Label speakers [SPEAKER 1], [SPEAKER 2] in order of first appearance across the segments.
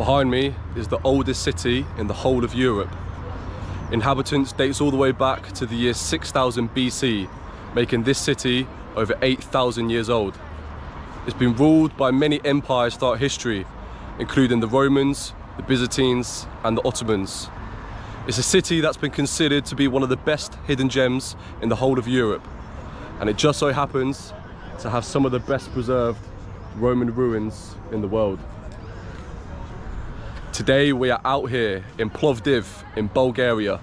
[SPEAKER 1] Behind me is the oldest city in the whole of Europe. Inhabitance dates all the way back to the year 6000 BC, making this city over 8,000 years old. It's been ruled by many empires throughout history, including the Romans, the Byzantines and the Ottomans. It's a city that's been considered to be one of the best hidden gems in the whole of Europe, and it just so happens to have some of the best preserved Roman ruins in the world. Today we are out here in Plovdiv in Bulgaria.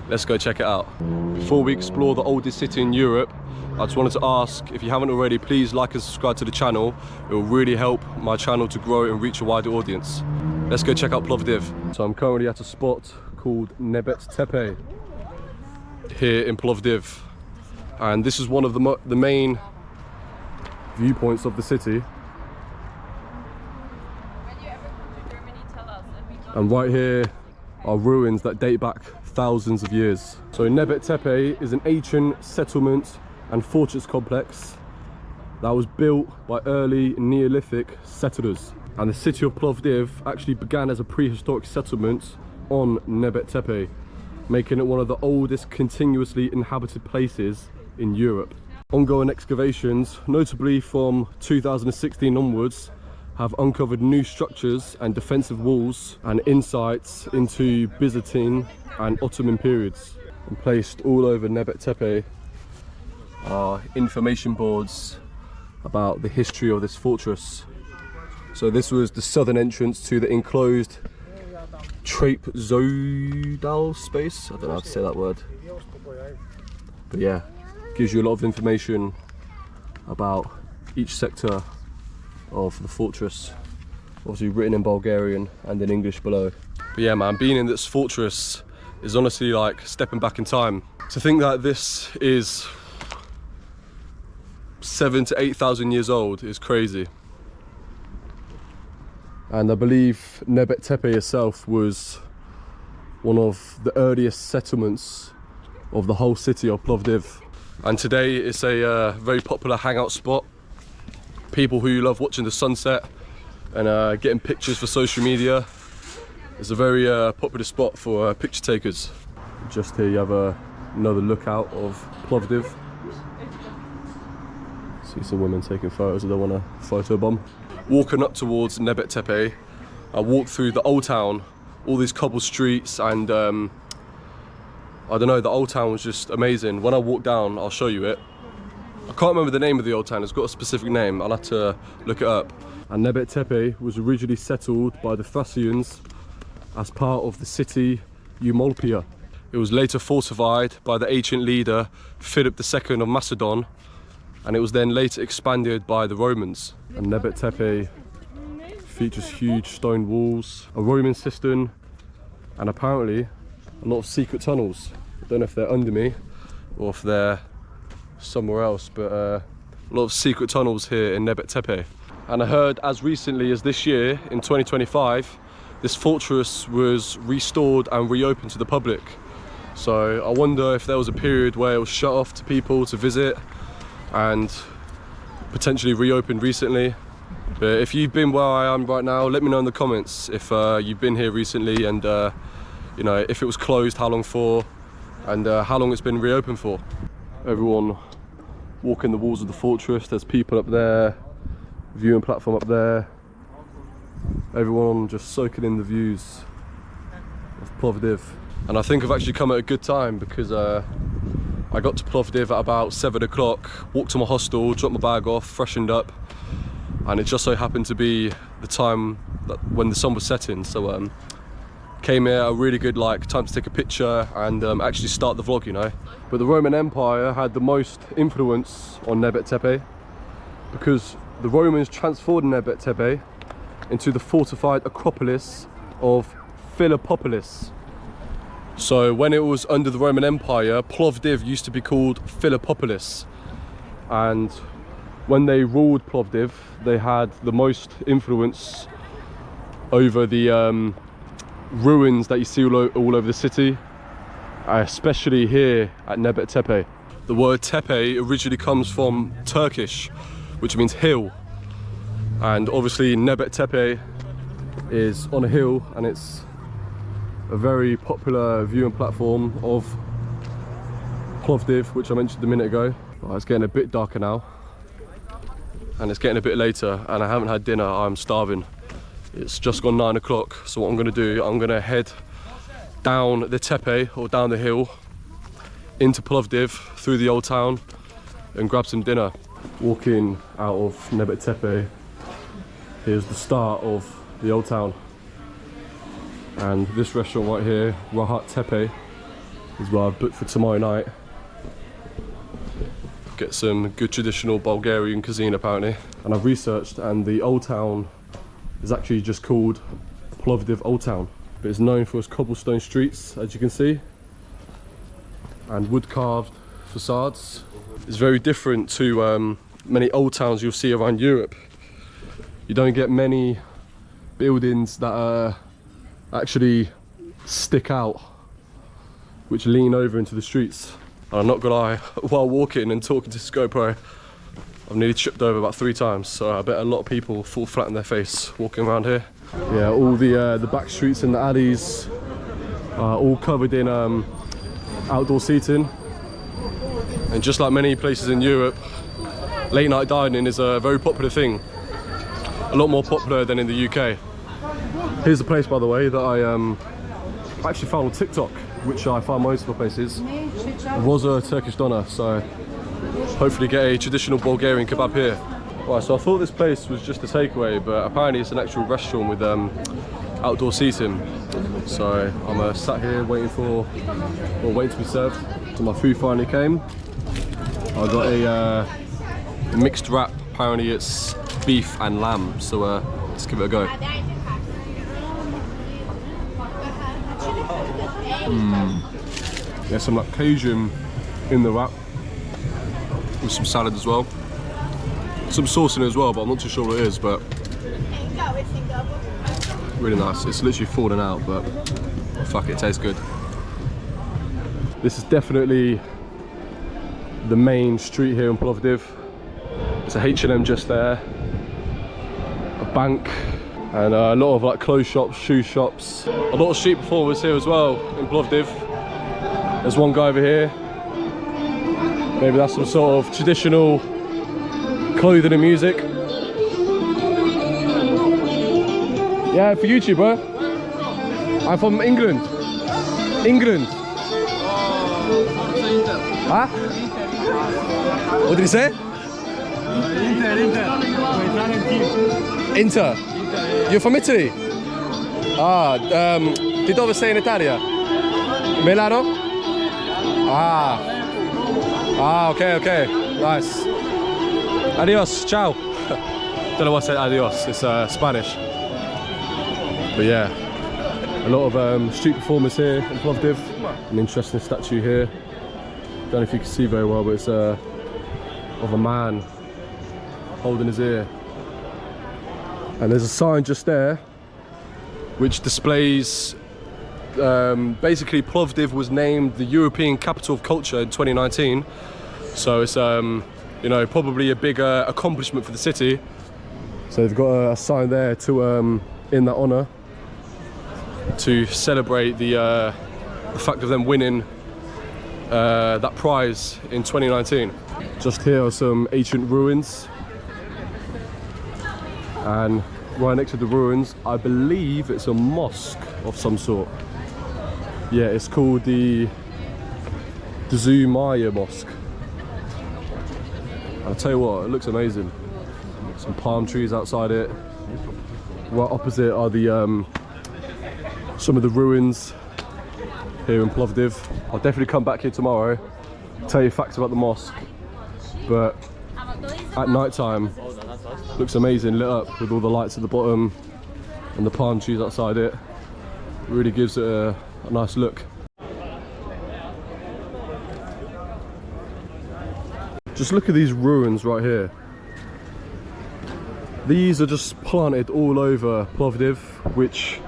[SPEAKER 1] Let's go check it out. Before we explore the oldest city in Europe, I just wanted to ask, if you haven't already, please like and subscribe to the channel. It will really help my channel to grow and reach a wider audience. Let's go check out Plovdiv. So I'm currently at a spot called Nebet Tepe here in Plovdiv, and this is one of the main viewpoints of the city. And right here are ruins that date back thousands of years. So Nebet Tepe is an ancient settlement and fortress complex that was built by early Neolithic settlers. And the city of Plovdiv actually began as a prehistoric settlement on Nebet Tepe, making it one of the oldest continuously inhabited places in Europe. Ongoing excavations, notably from 2016 onwards, have uncovered new structures and defensive walls and insights into Byzantine and Ottoman periods. And placed all over Nebet Tepe are information boards about the history of this fortress. So this was the southern entrance to the enclosed trapezoidal space. I don't know how to say that word, but yeah, gives you a lot of information about each sector of the fortress, obviously written in Bulgarian and in English below. But yeah man, being in this fortress is honestly like stepping back in time. To think that this is 7,000 to 8,000 years old is crazy. And I believe Nebet Tepe itself was one of the earliest settlements of the whole city of Plovdiv. And today it's a very popular hangout spot. People who love watching the sunset and getting pictures for social media. It's a very popular spot for picture takers. Just here you have another lookout of Plovdiv. See some women taking photos, they don't want a photo bomb. Walking up towards Nebet Tepe, I walked through the old town, all these cobbled streets, and I don't know, the old town was just amazing. When I walk down, I'll show you it. I can't remember the name of the old town, it's got a specific name, I'll have to look it up. And Nebet Tepe was originally settled by the Thracians as part of the city Eumolpia. It was later fortified by the ancient leader Philip II of Macedon, and it was then later expanded by the Romans. And Nebet Tepe features huge stone walls, a Roman cistern, and apparently a lot of secret tunnels. I don't know if they're under me or if they're somewhere else, but a lot of secret tunnels here in Nebet Tepe. And I heard as recently as this year, in 2025, this fortress was restored and reopened to the public. So I wonder if there was a period where it was shut off to people to visit and potentially reopened recently. But if you've been where I am right now, let me know in the comments if you've been here recently, and you know, if it was closed, how long for, and how long it's been reopened for. Everyone walking the walls of the fortress. There's people up there, viewing platform up there. Everyone just soaking in the views of Plovdiv. And I think I've actually come at a good time, because I got to Plovdiv at about 7 o'clock, walked to my hostel, dropped my bag off, freshened up, and it just so happened to be the time when the sun was setting. So came here a really good time to take a picture and actually start the vlog, you know. But the Roman Empire had the most influence on Nebet Tepe, because the Romans transformed Nebet Tepe into the fortified Acropolis of Philippopolis. So when it was under the Roman Empire, Plovdiv used to be called Philippopolis, and when they ruled Plovdiv, they had the most influence over the ruins that you see all over the city, especially here at Nebet Tepe. The word Tepe originally comes from Turkish, which means hill, and obviously Nebet Tepe is on a hill, and it's a very popular viewing platform of Plovdiv, which I mentioned a minute ago. Well, it's getting a bit darker now, and it's getting a bit later, and I haven't had dinner. I'm starving. It's just gone 9 o'clock, so what I'm gonna do, I'm gonna head down the Tepe, or down the hill, into Plovdiv, through the old town, and grab some dinner. Walking out of Nebet Tepe, here's the start of the old town. And this restaurant right here, Rahat Tepe, is where I've booked for tomorrow night. Get some good traditional Bulgarian cuisine apparently. And I've researched, and the old town is actually just called Plovdiv Old Town. But it's known for its cobblestone streets, as you can see, and wood carved facades. It's very different to many old towns you'll see around Europe. You don't get many buildings that actually stick out, which lean over into the streets. And I'm not gonna lie, while walking and talking to this GoPro, I've nearly tripped over about 3 times, so I bet a lot of people fall flat on their face walking around here. Yeah, all the back streets and the alleys are all covered in outdoor seating. And just like many places in Europe, late night dining is a very popular thing. A lot more popular than in the UK. Here's a place, by the way, that I actually found on TikTok, which I find most of the places. It was a Turkish doner, so hopefully get a traditional Bulgarian kebab here. Right, so I thought this place was just a takeaway, but apparently it's an actual restaurant with outdoor seating. So I'm sat here waiting to be served. So my food finally came. I got a mixed wrap. Apparently it's beef and lamb, so let's give it a go. There's some like Cajun in the wrap, with some salad as well. Some sauce in it as well, but I'm not too sure what it is, but really nice. It's literally falling out, but fuck it, tastes good. This is definitely the main street here in Plovdiv. There's a H&M just there, a bank, and a lot of like clothes shops, shoe shops. A lot of street performers here as well in Plovdiv. There's one guy over here. Maybe that's some sort of traditional clothing and music. Yeah, for YouTube, bro. I'm from England. England. Huh? What did he say? Inter. You're from Italy? Ah, di dove sei in Italia? Milano? Ah, okay, nice. Adios, ciao. Don't know why I said adios, it's Spanish. But yeah, a lot of street performers here in Plovdiv. An interesting statue here. Don't know if you can see very well, but it's of a man holding his ear. And there's a sign just there which displays basically Plovdiv was named the European Capital of Culture in 2019. So it's you know, probably a big accomplishment for the city. So they've got a sign there to in that honour, to celebrate the fact of them winning that prize in 2019. Just here are some ancient ruins, and right next to the ruins, I believe it's a mosque of some sort. Yeah, it's called the Zumaya Mosque. I'll tell you what, it looks amazing. Some palm trees outside it. Right opposite are the some of the ruins here in Plovdiv. I'll definitely come back here tomorrow, tell you facts about the mosque. But at night time, looks amazing, lit up with all the lights at the bottom and the palm trees outside it. Really gives it a nice look. Just look at these ruins right here. These are just planted all over Plovdiv, which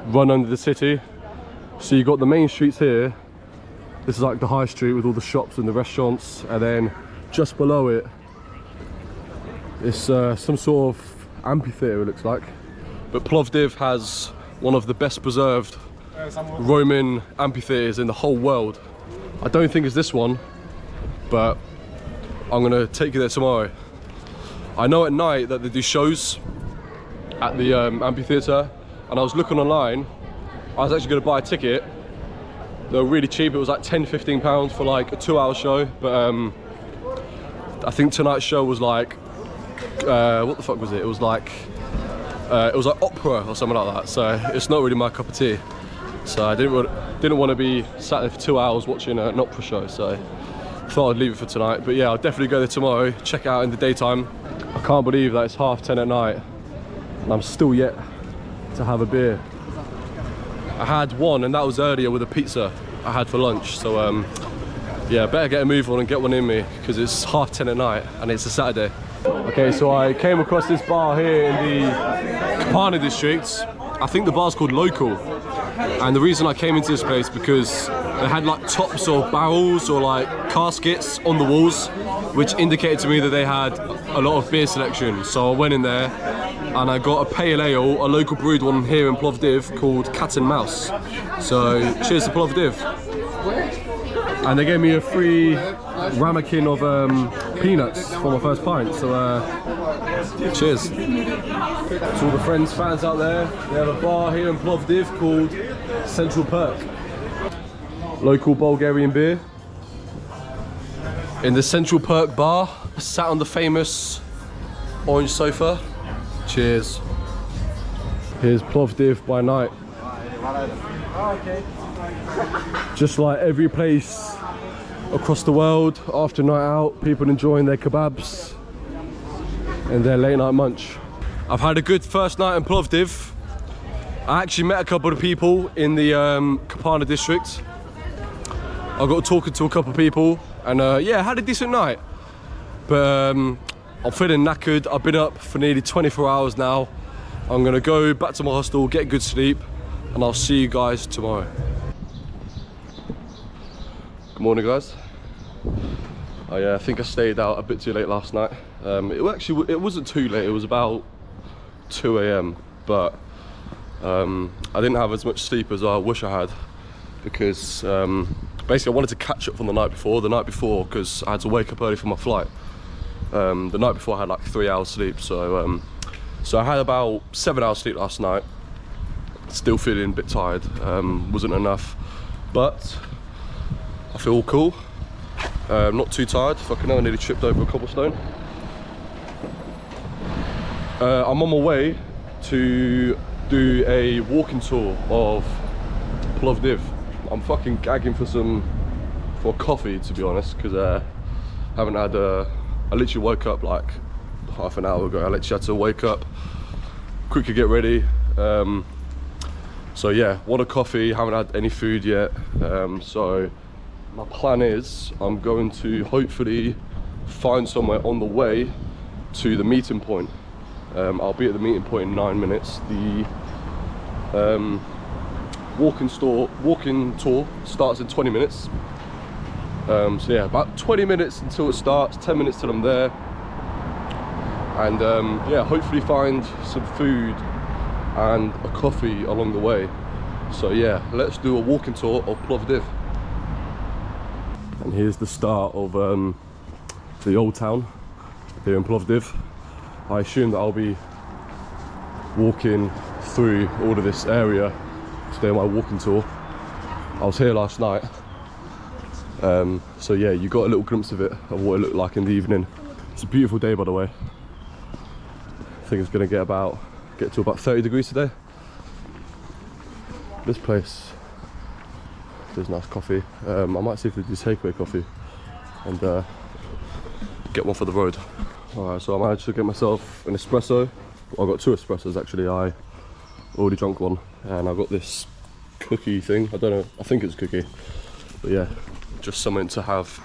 [SPEAKER 1] run under the city. So you've got the main streets here. This is like the high street with all the shops and the restaurants, and then just below it, it's some sort of amphitheatre, it looks like. but Plovdiv has one of the best preserved Roman amphitheatres in the whole world. I don't think it's this one, but I'm gonna take you there tomorrow. I know at night that they do shows at the amphitheatre, and I was looking online. I was actually gonna buy a ticket. They were really cheap. It was like £10–15 for like a 2-hour show, but I think tonight's show was like, what the fuck was it? It was like opera or something like that. So it's not really my cup of tea. So I didn't want to be sat there for 2 hours watching an opera show. So I thought I'd leave it for tonight. But yeah, I'll definitely go there tomorrow. Check it out in the daytime. I can't believe that it's 10:30 at night and I'm still yet to have a beer. I had one, and that was earlier with a pizza I had for lunch. So yeah, better get a move on and get one in me, because it's 10:30 at night and it's a Saturday. Okay, so I came across this bar here in the Kapana district. I think the bar's called Local, and the reason I came into this place because they had like tops of barrels or like caskets on the walls, which indicated to me that they had a lot of beer selection. So I went in there and I got a pale ale, a local brewed one here in Plovdiv called Cat and Mouse. So cheers to Plovdiv. And they gave me a free ramekin of peanuts for my first pint, so cheers. To all the Friends fans out there, they have a bar here in Plovdiv called Central Perk. Local Bulgarian beer. In the Central Perk bar, sat on the famous orange sofa. Cheers. Here's Plovdiv by night. Just like every place across the world, after night out, people enjoying their kebabs and their late night munch. I've had a good first night in Plovdiv. I actually met a couple of people in the Kapana district. I got talking to a couple of people, and yeah, had a decent night. But I'm feeling knackered. I've been up for nearly 24 hours now. I'm gonna go back to my hostel, get good sleep, and I'll see you guys tomorrow. Good morning, guys. Oh yeah, I think I stayed out a bit too late last night. It wasn't too late. It was about 2 AM, but I didn't have as much sleep as I wish I had, because basically I wanted to catch up from the night before because I had to wake up early for my flight. The night before I had like 3 hours sleep, so I had about 7 hours sleep last night. Still feeling a bit tired. Wasn't enough, but I feel cool. Not too tired. Fucking hell, I nearly tripped over a cobblestone. I'm on my way to do a walking tour of Plovdiv. I'm fucking gagging for a coffee, to be honest, because I haven't had I literally woke up like half an hour ago. I literally had to wake up, quickly get ready. So yeah, want a coffee, haven't had any food yet. So my plan is I'm going to hopefully find somewhere on the way to the meeting point. I'll be at the meeting point in 9 minutes. The walking tour starts in 20 minutes. So yeah, about 20 minutes until it starts, 10 minutes till I'm there. And yeah, hopefully find some food and a coffee along the way. So yeah, let's do a walking tour of Plovdiv. And here's the start of the old town here in Plovdiv. I assume that I'll be walking through all of this area today on my walking tour. I was here last night, so yeah, you got a little glimpse of it, of what it looked like in the evening. It's a beautiful day, by the way. I think it's going to get to about 30 degrees today. This place, there's nice coffee. I might see if they do takeaway coffee and get one for the road. Alright, so I managed to get myself an espresso. Well, I got 2 espressos actually. I already drank one, and I got this cookie thing. I don't know, I think it's a cookie, but yeah, just something to have,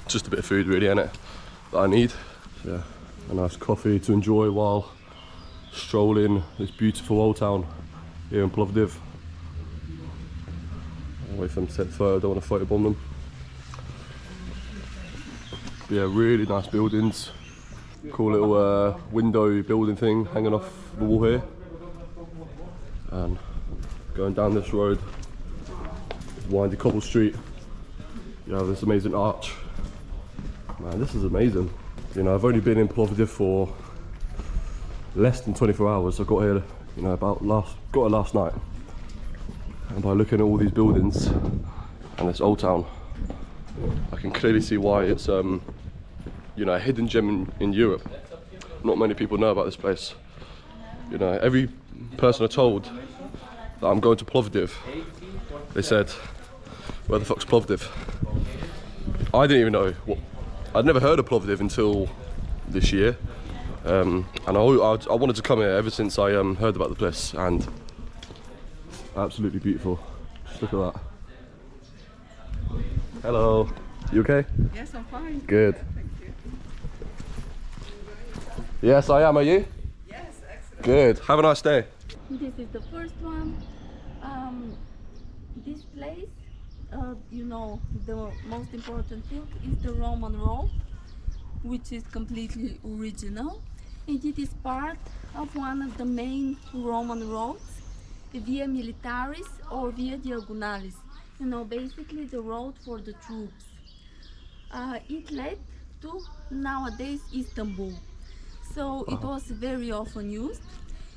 [SPEAKER 1] just a bit of food really, innit, that I need. So, yeah, a nice coffee to enjoy while strolling this beautiful old town here in Plovdiv. I'll wait for them to take the photo, I don't want to photobomb them. But yeah, really nice buildings. Cool little window building thing hanging off the wall here. And going down this road, windy cobble street, you have this amazing arch. Man, this is amazing. You know, I've only been in Plovdiv for less than 24 hours. I got here, you know, got here last night. And by looking at all these buildings and this old town, I can clearly see why it's, you know, a hidden gem in Europe. Not many people know about this place. You know, every person I told that I'm going to Plovdiv, they said, "Where the fuck's Plovdiv?" I didn't even know. I'd never heard of Plovdiv until this year, and I wanted to come here ever since I heard about the place. And absolutely beautiful. Just look at that. Hello. You okay?
[SPEAKER 2] Yes, I'm fine.
[SPEAKER 1] Good.
[SPEAKER 2] Thank you.
[SPEAKER 1] Yes, I am. Are you?
[SPEAKER 2] Yes, excellent.
[SPEAKER 1] Good. Have a nice day.
[SPEAKER 3] This is the first one. This place, you know, the most important thing is the Roman road, which is completely original, and it is part of one of the main Roman roads, Via Militaris or Via Diagonalis. You know, basically the road for the troops. It led to nowadays Istanbul, so it was very often used.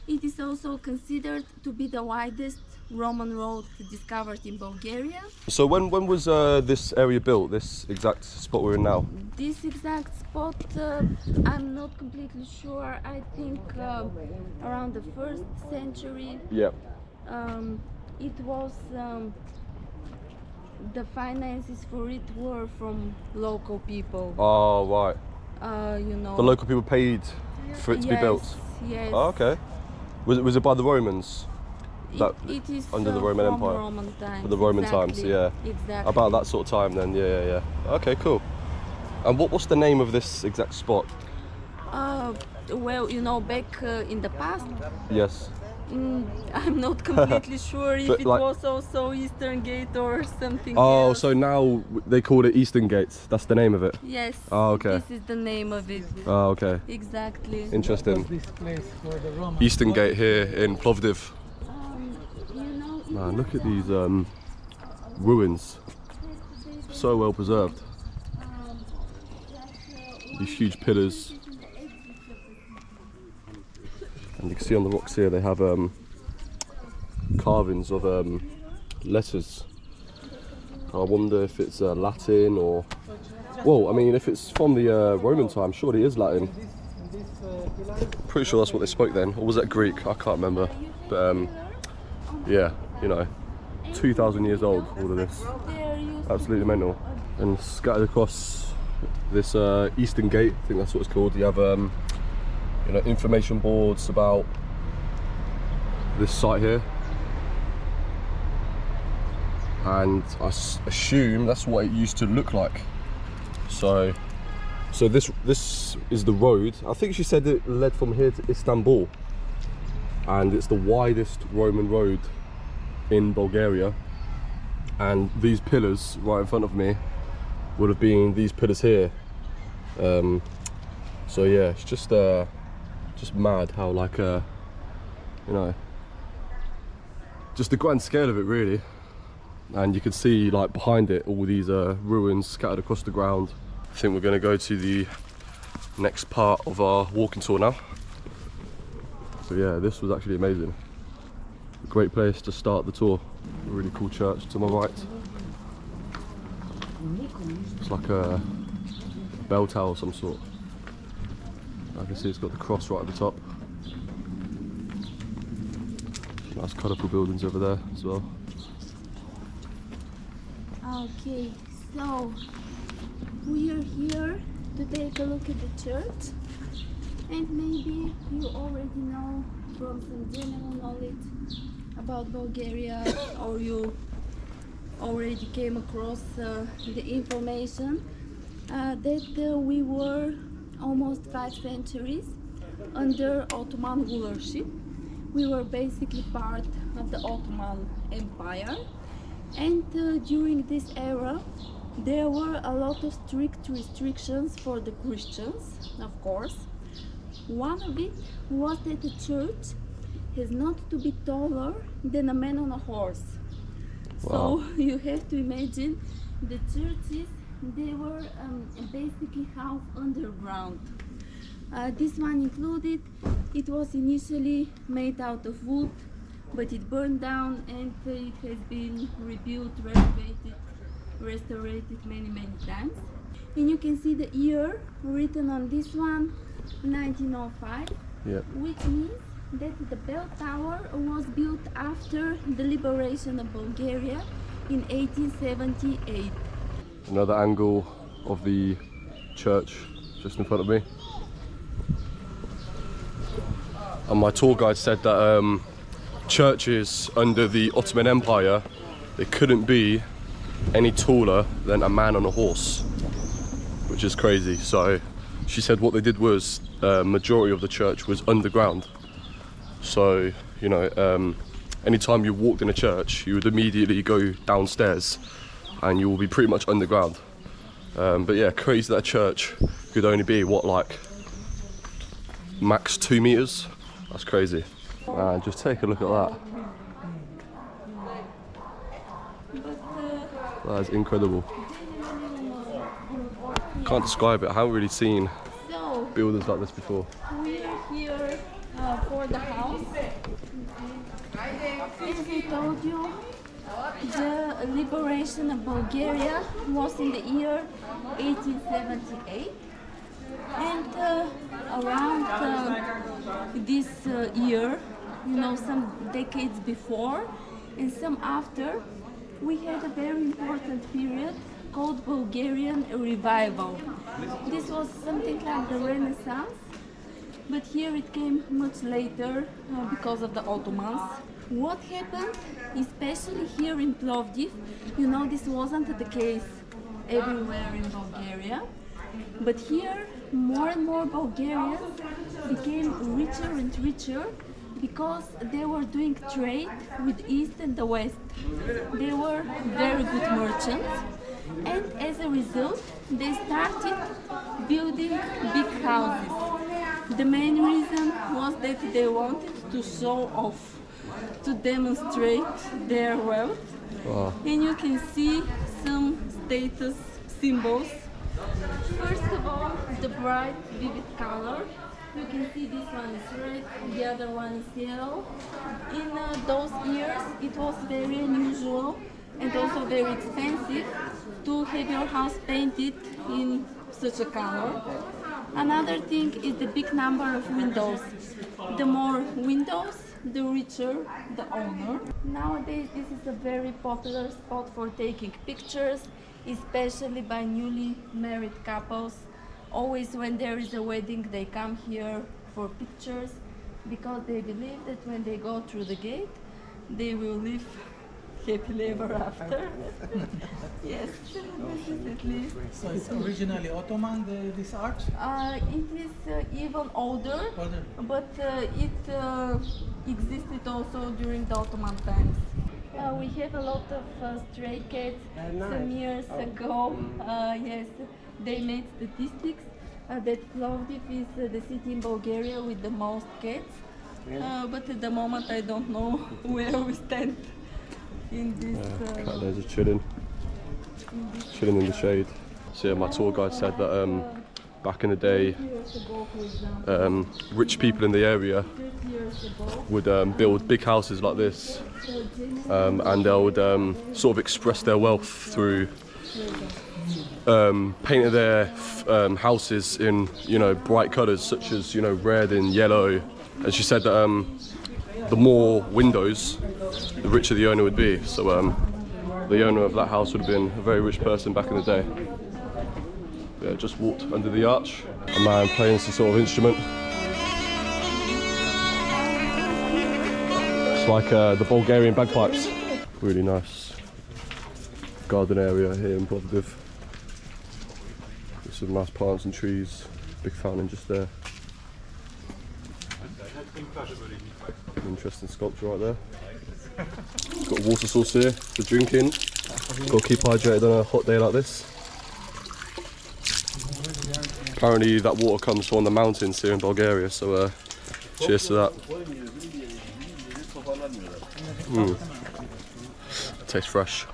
[SPEAKER 3] It is also considered to be the widest Roman road discovered in Bulgaria.
[SPEAKER 1] So when was this area built? This exact spot we're in now?
[SPEAKER 3] This exact spot, I'm not completely sure. I think around the 1st century.
[SPEAKER 1] Yeah.
[SPEAKER 3] It was the finances for it were from local people.
[SPEAKER 1] Oh right.
[SPEAKER 3] You know.
[SPEAKER 1] The local people paid for it to be built.
[SPEAKER 3] Yes.
[SPEAKER 1] Oh, okay. Was it by the Romans?
[SPEAKER 3] It is
[SPEAKER 1] under the Roman
[SPEAKER 3] from
[SPEAKER 1] Empire.
[SPEAKER 3] Roman times.
[SPEAKER 1] The Roman times, yeah.
[SPEAKER 3] Exactly.
[SPEAKER 1] About that sort of time then, yeah. Okay, cool. And what's the name of this exact spot?
[SPEAKER 3] Well, you know, back in the past,
[SPEAKER 1] Yes.
[SPEAKER 3] I'm not completely sure if
[SPEAKER 1] But
[SPEAKER 3] it
[SPEAKER 1] like-
[SPEAKER 3] was also Eastern Gate or something
[SPEAKER 1] Oh,
[SPEAKER 3] else.
[SPEAKER 1] so now they call it Eastern Gate. That's the name of it.
[SPEAKER 3] Yes.
[SPEAKER 1] Oh, okay.
[SPEAKER 3] This is the name of it.
[SPEAKER 1] Oh, okay.
[SPEAKER 3] Exactly.
[SPEAKER 1] Interesting.
[SPEAKER 4] This place for the Roman
[SPEAKER 1] Eastern Gate here in Plovdiv.
[SPEAKER 3] You know,
[SPEAKER 1] Man, look at these ruins. So well preserved. These huge pillars. And you can see on the rocks here they have carvings of letters. I wonder if it's Latin or... Well, I mean, if it's from the Roman time, surely it is Latin. Pretty sure that's what they spoke then. Or was that Greek? I can't remember. But yeah, you know, 2,000 years old, all of this. Absolutely mental. And scattered across this Eastern Gate, I think that's what it's called. You have you know, information boards about this site here, and I assume that's what it used to look like. So this is the road. I think she said it led from here to Istanbul, and it's the widest Roman road in Bulgaria. And these pillars right in front of me would have been these pillars here. So yeah, it's just mad how, like, you know, just the grand scale of it really. And you can see, like, behind it all these ruins scattered across the ground. I think we're going to go to the next part of our walking tour now. So yeah, this was actually amazing. A great place to start the tour. A really cool church to my right. It's like a bell tower of some sort. I can see it's got the cross right at the top. Nice colourful buildings over there as well.
[SPEAKER 3] Okay, so we are here to take a look at the church, and maybe you already know from some general knowledge about Bulgaria, or you already came across the information that we were almost 5 centuries under Ottoman rulership. We were basically part of the Ottoman Empire, and during this era there were a lot of strict restrictions for the Christians, of course. One of it was that the church has not to be taller than a man on a horse.
[SPEAKER 1] Wow.
[SPEAKER 3] So you have to imagine the churches, they were basically half underground. This one included. It was initially made out of wood, but it burned down and it has been rebuilt, renovated, restored many times. And you can see the year written on this one, 1905,
[SPEAKER 1] Yep.
[SPEAKER 3] which means that the bell tower was built after the liberation of Bulgaria in 1878.
[SPEAKER 1] Another angle of the church just in front of me. And my tour guide said that churches under the Ottoman Empire, they couldn't be any taller than a man on a horse, which is crazy. So she said what they did was majority of the church was underground. So, you know, anytime you walked in a church, you would immediately go downstairs and you will be pretty much underground. But yeah, crazy that a church could only be, what, like max 2 meters? That's crazy. Man, just take a look at that. That is incredible. Can't describe it. I haven't really seen
[SPEAKER 3] So
[SPEAKER 1] buildings like this before.
[SPEAKER 3] we're here for the house. As I told you, the liberation of Bulgaria was in the year 1878, and around this year, you know, some decades before and some after, we had a very important period called Bulgarian Revival. This was something like the Renaissance, but here it came much later because of the Ottomans. What happened, especially here in Plovdiv, you know, this wasn't the case everywhere in Bulgaria, but here more and more Bulgarians became richer and richer because they were doing trade with East and the West. They were very good merchants, and as a result they started building big houses. The main reason was that they wanted to show off, to demonstrate their wealth.
[SPEAKER 1] Wow.
[SPEAKER 3] And you can see some status symbols. First of all, the bright, vivid color. You can see this one is red, the other one is yellow. In those years, it was very unusual and also very expensive to have your house painted in such a color. Another thing is the big number of windows. The more windows, the richer the owner. Nowadays, this is a very popular spot for taking pictures, especially by newly married couples. Always when there is a wedding, they come here for pictures because they believe that when they go through the gate, they will live happily ever after. Yes, this is at least.
[SPEAKER 4] So it's originally Ottoman, this arch?
[SPEAKER 3] It is even older, but it existed also during the Ottoman times. We have a lot of stray cats. Some years ago, yes, they made statistics that Plovdiv is the city in Bulgaria with the most cats. But at the moment, I don't know where we stand in this.
[SPEAKER 1] Cat there just chilling in the shade. So yeah, my tour guide said that back in the day, rich people in the area would build big houses like this, and they would sort of express their wealth through painting their houses in, you know, bright colours such as, you know, red and yellow. And she said that the more windows, the richer the owner would be. So the owner of that house would have been a very rich person back in the day. Yeah, just walked under the arch. A man playing some sort of instrument. It's like the Bulgarian bagpipes. Really nice garden area here in Plovdiv. With some nice plants and trees. Big fountain just there. Interesting sculpture right there. Got a water source here to drink in. Got to keep hydrated on a hot day like this. Apparently that water comes from the mountains here in Bulgaria, so cheers to that. Tastes fresh.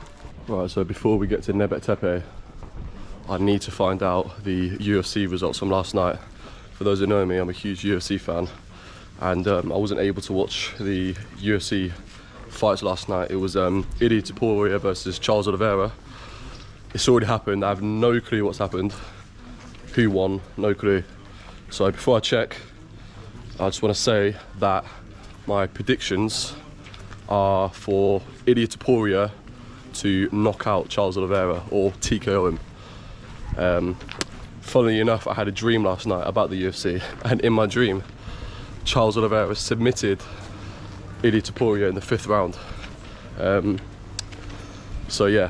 [SPEAKER 1] Right, so before we get to Nebet Tepe, I need to find out the UFC results from last night. For those who know me, I'm a huge UFC fan, and I wasn't able to watch the UFC fights last night. It was Ilia Topuria versus Charles Oliveira. It's already happened. I have no clue what's happened. Who won? No clue. So before I check, I just want to say that my predictions are for Ilia Topuria to knock out Charles Oliveira or TKO him. Funnily enough, I had a dream last night about the UFC, and in my dream, Charles Oliveira submitted Ilia Topuria in the 5th round. So yeah,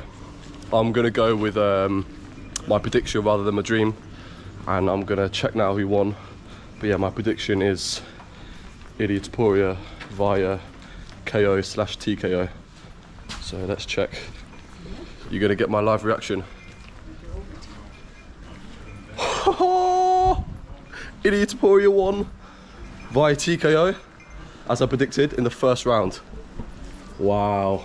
[SPEAKER 1] I'm gonna go with my prediction rather than my dream, and I'm gonna check now who won. But yeah, my prediction is Ilia Topuria via KO/TKO. So let's check. You're gonna get my live reaction. Ilia Topuria won via TKO, as I predicted, in the 1st round. Wow.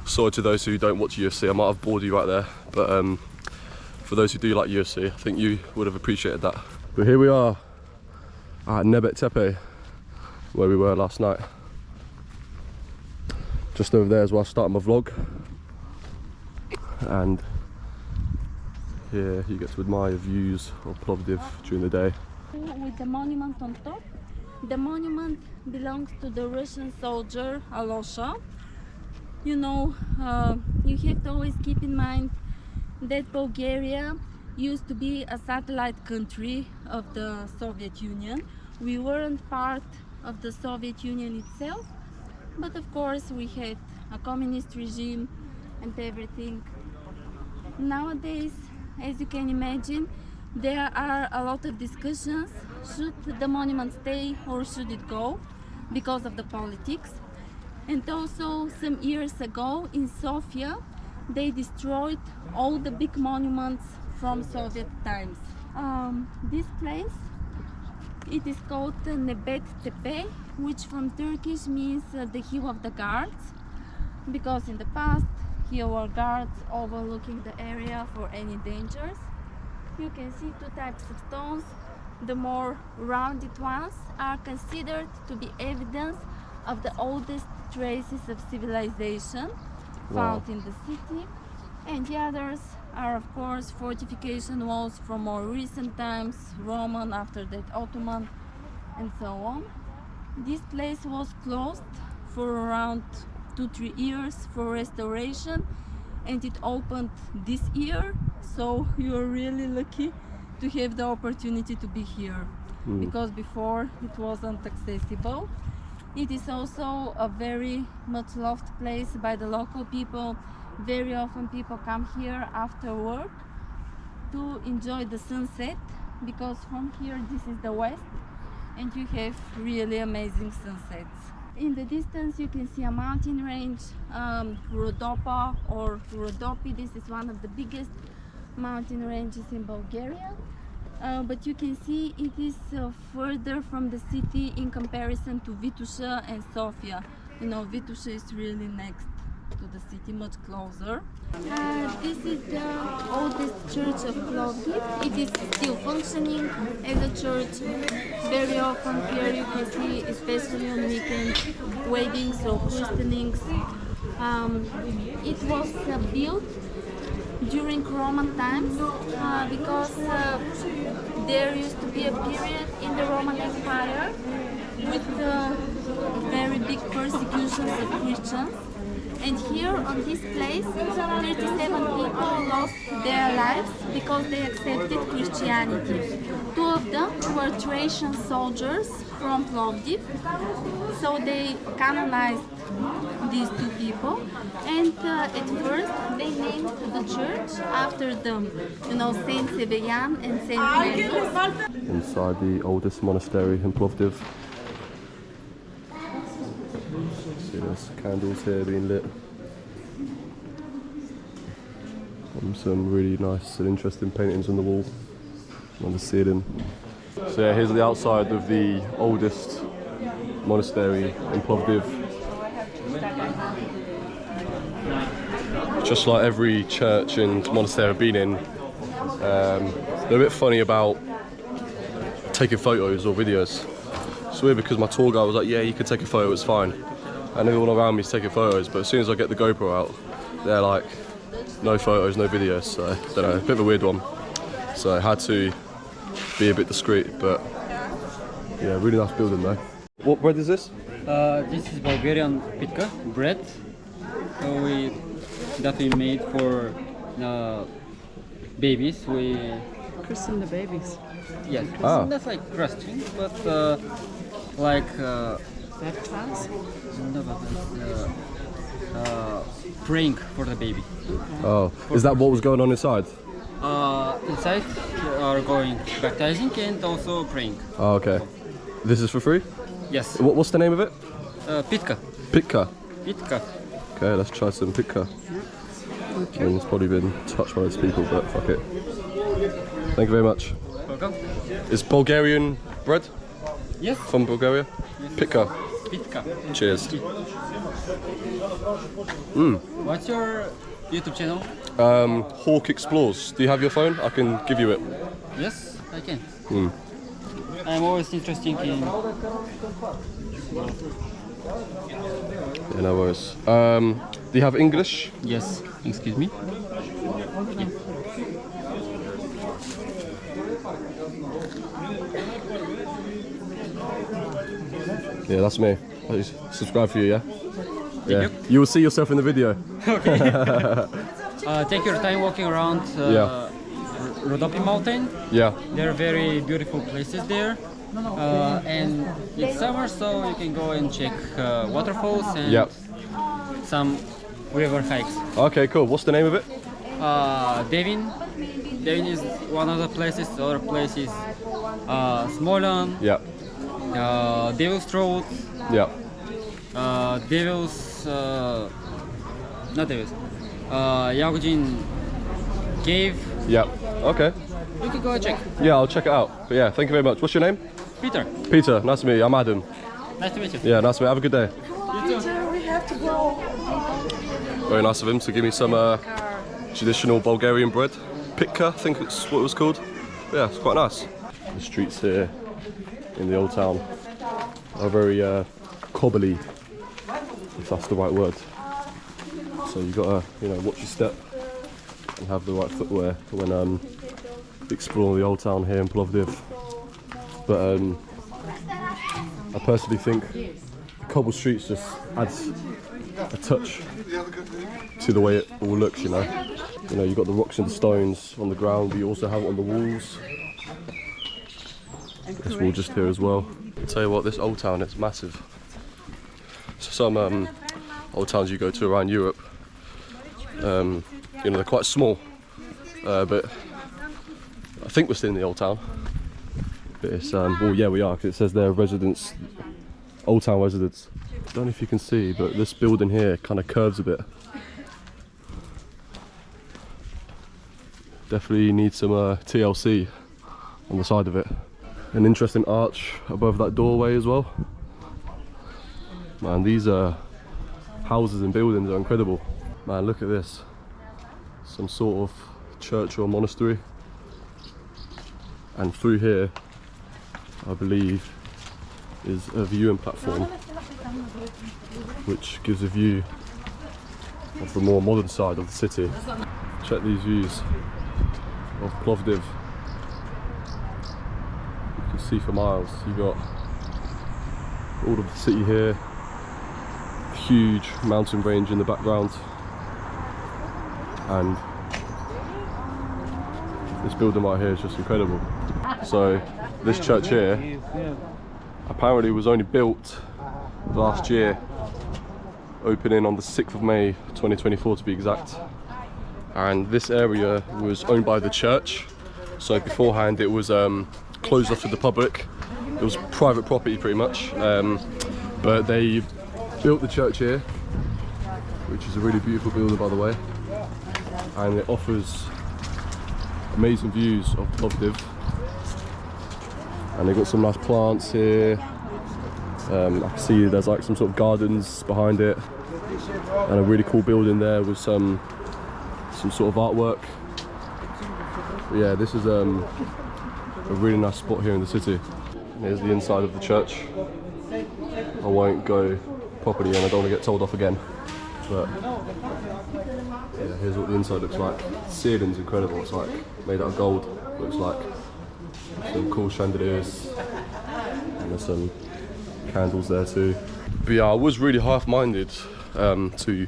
[SPEAKER 1] Sorry to those who don't watch UFC, I might have bored you right there, but for those who do like UFC, I think you would have appreciated that. But here we are at Nebet Tepe, where we were last night. Just over there is where I started my vlog, and here you get to admire views of Plovdiv during the day.
[SPEAKER 3] With the monument on top. The monument belongs to the Russian soldier Alosha. You know, you have to always keep in mind that Bulgaria used to be a satellite country of the Soviet Union. We weren't part of the Soviet Union itself, but of course we had a communist regime and everything. Nowadays, as you can imagine, there are a lot of discussions. Should the monument stay or should it go, because of the politics. And also some years ago in Sofia, they destroyed all the big monuments from Soviet times. This place, it is called Nebet Tepe, which from Turkish means the hill of the guards, because in the past here were guards overlooking the area for any dangers. You can see 2 types of stones. The more rounded ones are considered to be evidence of the oldest traces of civilization found in the city, and the others are of course fortification walls from more recent times, Roman, after that Ottoman, and so on. This place was closed for around 2-3 years for restoration, and it opened this year, so you're really lucky to have the opportunity to be here, because before it wasn't accessible. It is also a very much loved place by the local people. Very often people come here after work to enjoy the sunset, because from here this is the west and you have really amazing sunsets. In the distance you can see a mountain range, Rhodopa or Rhodopi. This is one of the biggest mountain ranges in Bulgaria. But you can see it is further from the city in comparison to Vitusha and Sofia. You know, Vitusha is really next to the city, much closer. This is the oldest church of Plovdiv. It is still functioning as a church. Very often here you can see, especially on weekends, weddings or christenings. It was built during Roman times, because there used to be a period in the Roman Empire with very big persecutions of Christians, and here on this place 37 people lost their lives because they accepted Christianity. 2 of them were Thracian soldiers from Plovdiv, so they canonized these 2 people, and at first they named the church after them, you know, Saint Sebastian and Saint Magnus.
[SPEAKER 1] Inside the oldest monastery in Plovdiv. See, there's candles here being lit. And some really nice and interesting paintings on the wall, on the ceiling. So yeah, here's the outside of the oldest monastery in Plovdiv. just like every church and monastery I've been in, they're a bit funny about taking photos or videos. It's weird because my tour guide was like, yeah, you can take a photo, it's fine. And everyone around me is taking photos, but as soon as I get the GoPro out, they're like, no photos, no videos. So, I don't know, a bit of a weird one. So I had to be a bit discreet, but yeah, really nice building though. What bread is this?
[SPEAKER 5] This is Bulgarian pitka bread. That we made for babies. We
[SPEAKER 2] Christen the babies.
[SPEAKER 5] yes,
[SPEAKER 1] Ah.
[SPEAKER 5] that's like crusting, but like
[SPEAKER 2] Baptized.
[SPEAKER 5] no, but praying for the baby.
[SPEAKER 1] Oh, is that what was going on inside?
[SPEAKER 5] Inside are going baptizing and also praying.
[SPEAKER 1] Oh, okay. This is for free?
[SPEAKER 5] Yes,
[SPEAKER 1] What's the name of it?
[SPEAKER 5] pitka.
[SPEAKER 1] Pitka.
[SPEAKER 5] Pitka.
[SPEAKER 1] Okay, let's try some pitka. I mean, it's probably been touched by those people, but fuck it. Thank you very much.
[SPEAKER 5] Welcome.
[SPEAKER 1] Is Bulgarian bread
[SPEAKER 5] Yes,
[SPEAKER 1] from Bulgaria? Pitka.
[SPEAKER 5] pitka.
[SPEAKER 1] Cheers.
[SPEAKER 5] What's your YouTube channel?
[SPEAKER 1] Hawk Explores. Do you have your phone? I can give you it.
[SPEAKER 5] Yes, I can. I'm always interested in.
[SPEAKER 1] Yeah, no worries. Do you have English?
[SPEAKER 5] Yes, excuse me.
[SPEAKER 1] Yeah, that's me. I subscribe for you, yeah? Yeah.
[SPEAKER 5] you.
[SPEAKER 1] You will see yourself in the video.
[SPEAKER 5] Take your time walking around
[SPEAKER 1] Yeah.
[SPEAKER 5] Rhodope Mountain.
[SPEAKER 1] Yeah.
[SPEAKER 5] There are very beautiful places there. And it's summer, so you can go and check waterfalls and
[SPEAKER 1] Yeah.
[SPEAKER 5] some river hikes.
[SPEAKER 1] Okay, cool. What's the name of it?
[SPEAKER 5] Devin. Devin is one of the places. The other place is Smolan,
[SPEAKER 1] Yeah.
[SPEAKER 5] Devil's Road,
[SPEAKER 1] Yeah.
[SPEAKER 5] Devil's, not Devil's, Yagujin Cave.
[SPEAKER 1] Yeah. Okay.
[SPEAKER 5] You can go and check.
[SPEAKER 1] Yeah, I'll check it out. But yeah, thank you very much. What's your name?
[SPEAKER 5] Peter,
[SPEAKER 1] Peter. Nice to meet you. I'm Adam.
[SPEAKER 5] nice to meet you.
[SPEAKER 1] Yeah, nice to meet you. Have a good day.
[SPEAKER 2] Peter, we have to go.
[SPEAKER 1] Very nice of him to give me some traditional Bulgarian bread. Pitka, I think it's what it was called. Yeah, it's quite nice. The streets here in the old town are very cobbly, if that's the right word. So you gotta, watch your step and have the right footwear when exploring the old town here in Plovdiv. But I personally think the cobble streets just adds a touch to the way it all looks, you've got the rocks and the stones on the ground, but you also have it on the walls. This wall just here as well. I'll tell you what, this old town, it's massive. So some old towns you go to around Europe, they're quite small, but I think we're still in the old town. But it's, well, yeah, we are, because it says there residents, old town residents. I don't know if you can see, but this building here kind of curves a bit. Definitely needs some TLC on the side of it. An interesting arch above that doorway as well. Man, these houses and buildings are incredible. Man, look at this. Some sort of church or monastery. And through here, I believe, is a viewing platform, which gives a view of the more modern side of the city. Check these views of Plovdiv. You can see for miles. You've got all of the city here, huge mountain range in the background, and this building right here is just incredible. So this church here apparently was only built last year, opening on the 6th of May 2024 to be exact. And this area was owned by the church, so beforehand it was closed off to the public. It was private property pretty much, but they built the church here, which is a really beautiful building by the way, and it offers amazing views of Plovdiv. And they've got some nice plants here. I can see there's like some sort of gardens behind it, and a really cool building there with some some sort of artwork. But yeah, this is a really nice spot here in the city. Here's the inside of the church. I won't go properly and I don't want to get told off again. But yeah, here's what the inside looks like. The ceiling's incredible. It's like made out of gold. Looks like some cool chandeliers, and there's some candles there too. But yeah, I was really half-minded to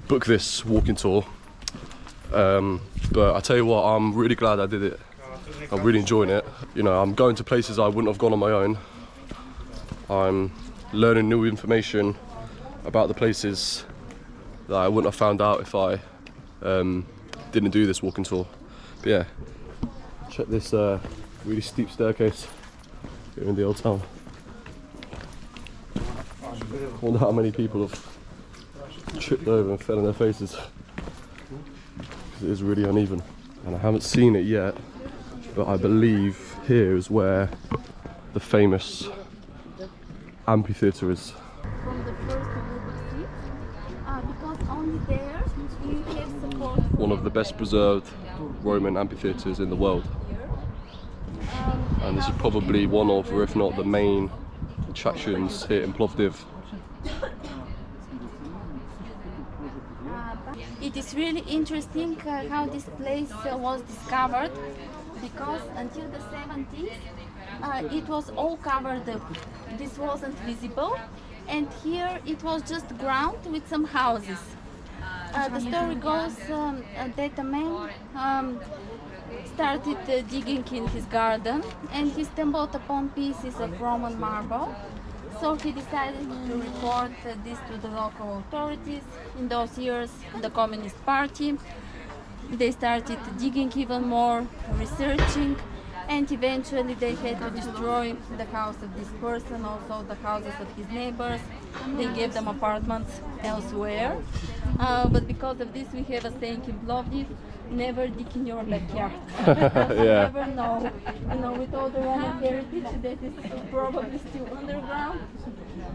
[SPEAKER 1] book this walking tour. But I tell you what, I'm really glad I did it. I'm really enjoying it. You know, I'm going to places I wouldn't have gone on my own. I'm learning new information about the places that I wouldn't have found out if I didn't do this walking tour. But yeah, check this really steep staircase here in the old town. I wonder how many people have tripped over and fell on their faces. It is really uneven, and I haven't seen it yet, but I believe here is where the famous amphitheatre is.
[SPEAKER 3] From the first seat, because only there you have support.
[SPEAKER 1] One of the best preserved Roman amphitheatres in the world, and this is probably one of, or if not the main attractions here in Plovdiv.
[SPEAKER 3] It is really interesting how this place was discovered, because until the 70s it was all covered up. This wasn't visible, and here it was just ground with some houses. The story goes that a man started digging in his garden and he stumbled upon pieces of Roman marble. So he decided to report this to the local authorities. In those years, the Communist Party, they started digging even more, researching, and eventually they had to destroy the house of this person, also the houses of his neighbors. They gave them apartments elsewhere. But because of this, we have a saying in Plovdiv: never dig in your backyard.
[SPEAKER 1] Yeah.
[SPEAKER 3] You never know. You know, with all the Roman heritage that is probably still underground,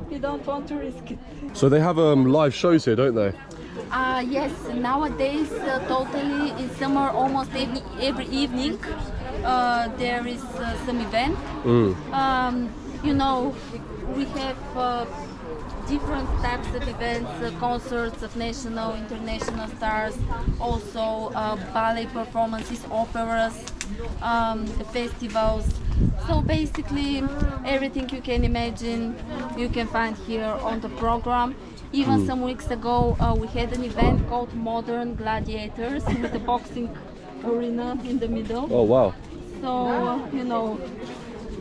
[SPEAKER 3] you don't want to risk it.
[SPEAKER 1] So they have live shows here, don't they?
[SPEAKER 3] Yes, nowadays totally in summer almost every evening there is some event. You know, we have different types of events, concerts of national, international stars, also ballet performances, operas, festivals. So basically everything you can imagine you can find here on the program. Even some weeks ago we had an event called Modern Gladiators with a boxing arena in the middle.
[SPEAKER 1] Oh wow.
[SPEAKER 3] So, you know,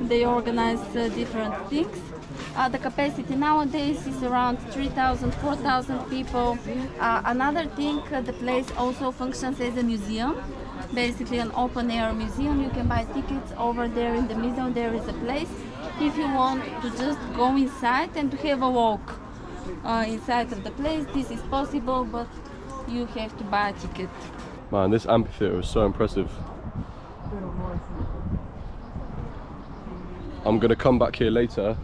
[SPEAKER 3] they organize different things. The capacity nowadays is around 3,000, 4,000 people. Another thing, the place also functions as a museum, basically an open-air museum. You can buy tickets over there in the middle. There is a place. If you want to just go inside and to have a walk inside of the place, this is possible, but you have to buy a ticket.
[SPEAKER 1] Man, this amphitheatre is so impressive. I'm going to come back here later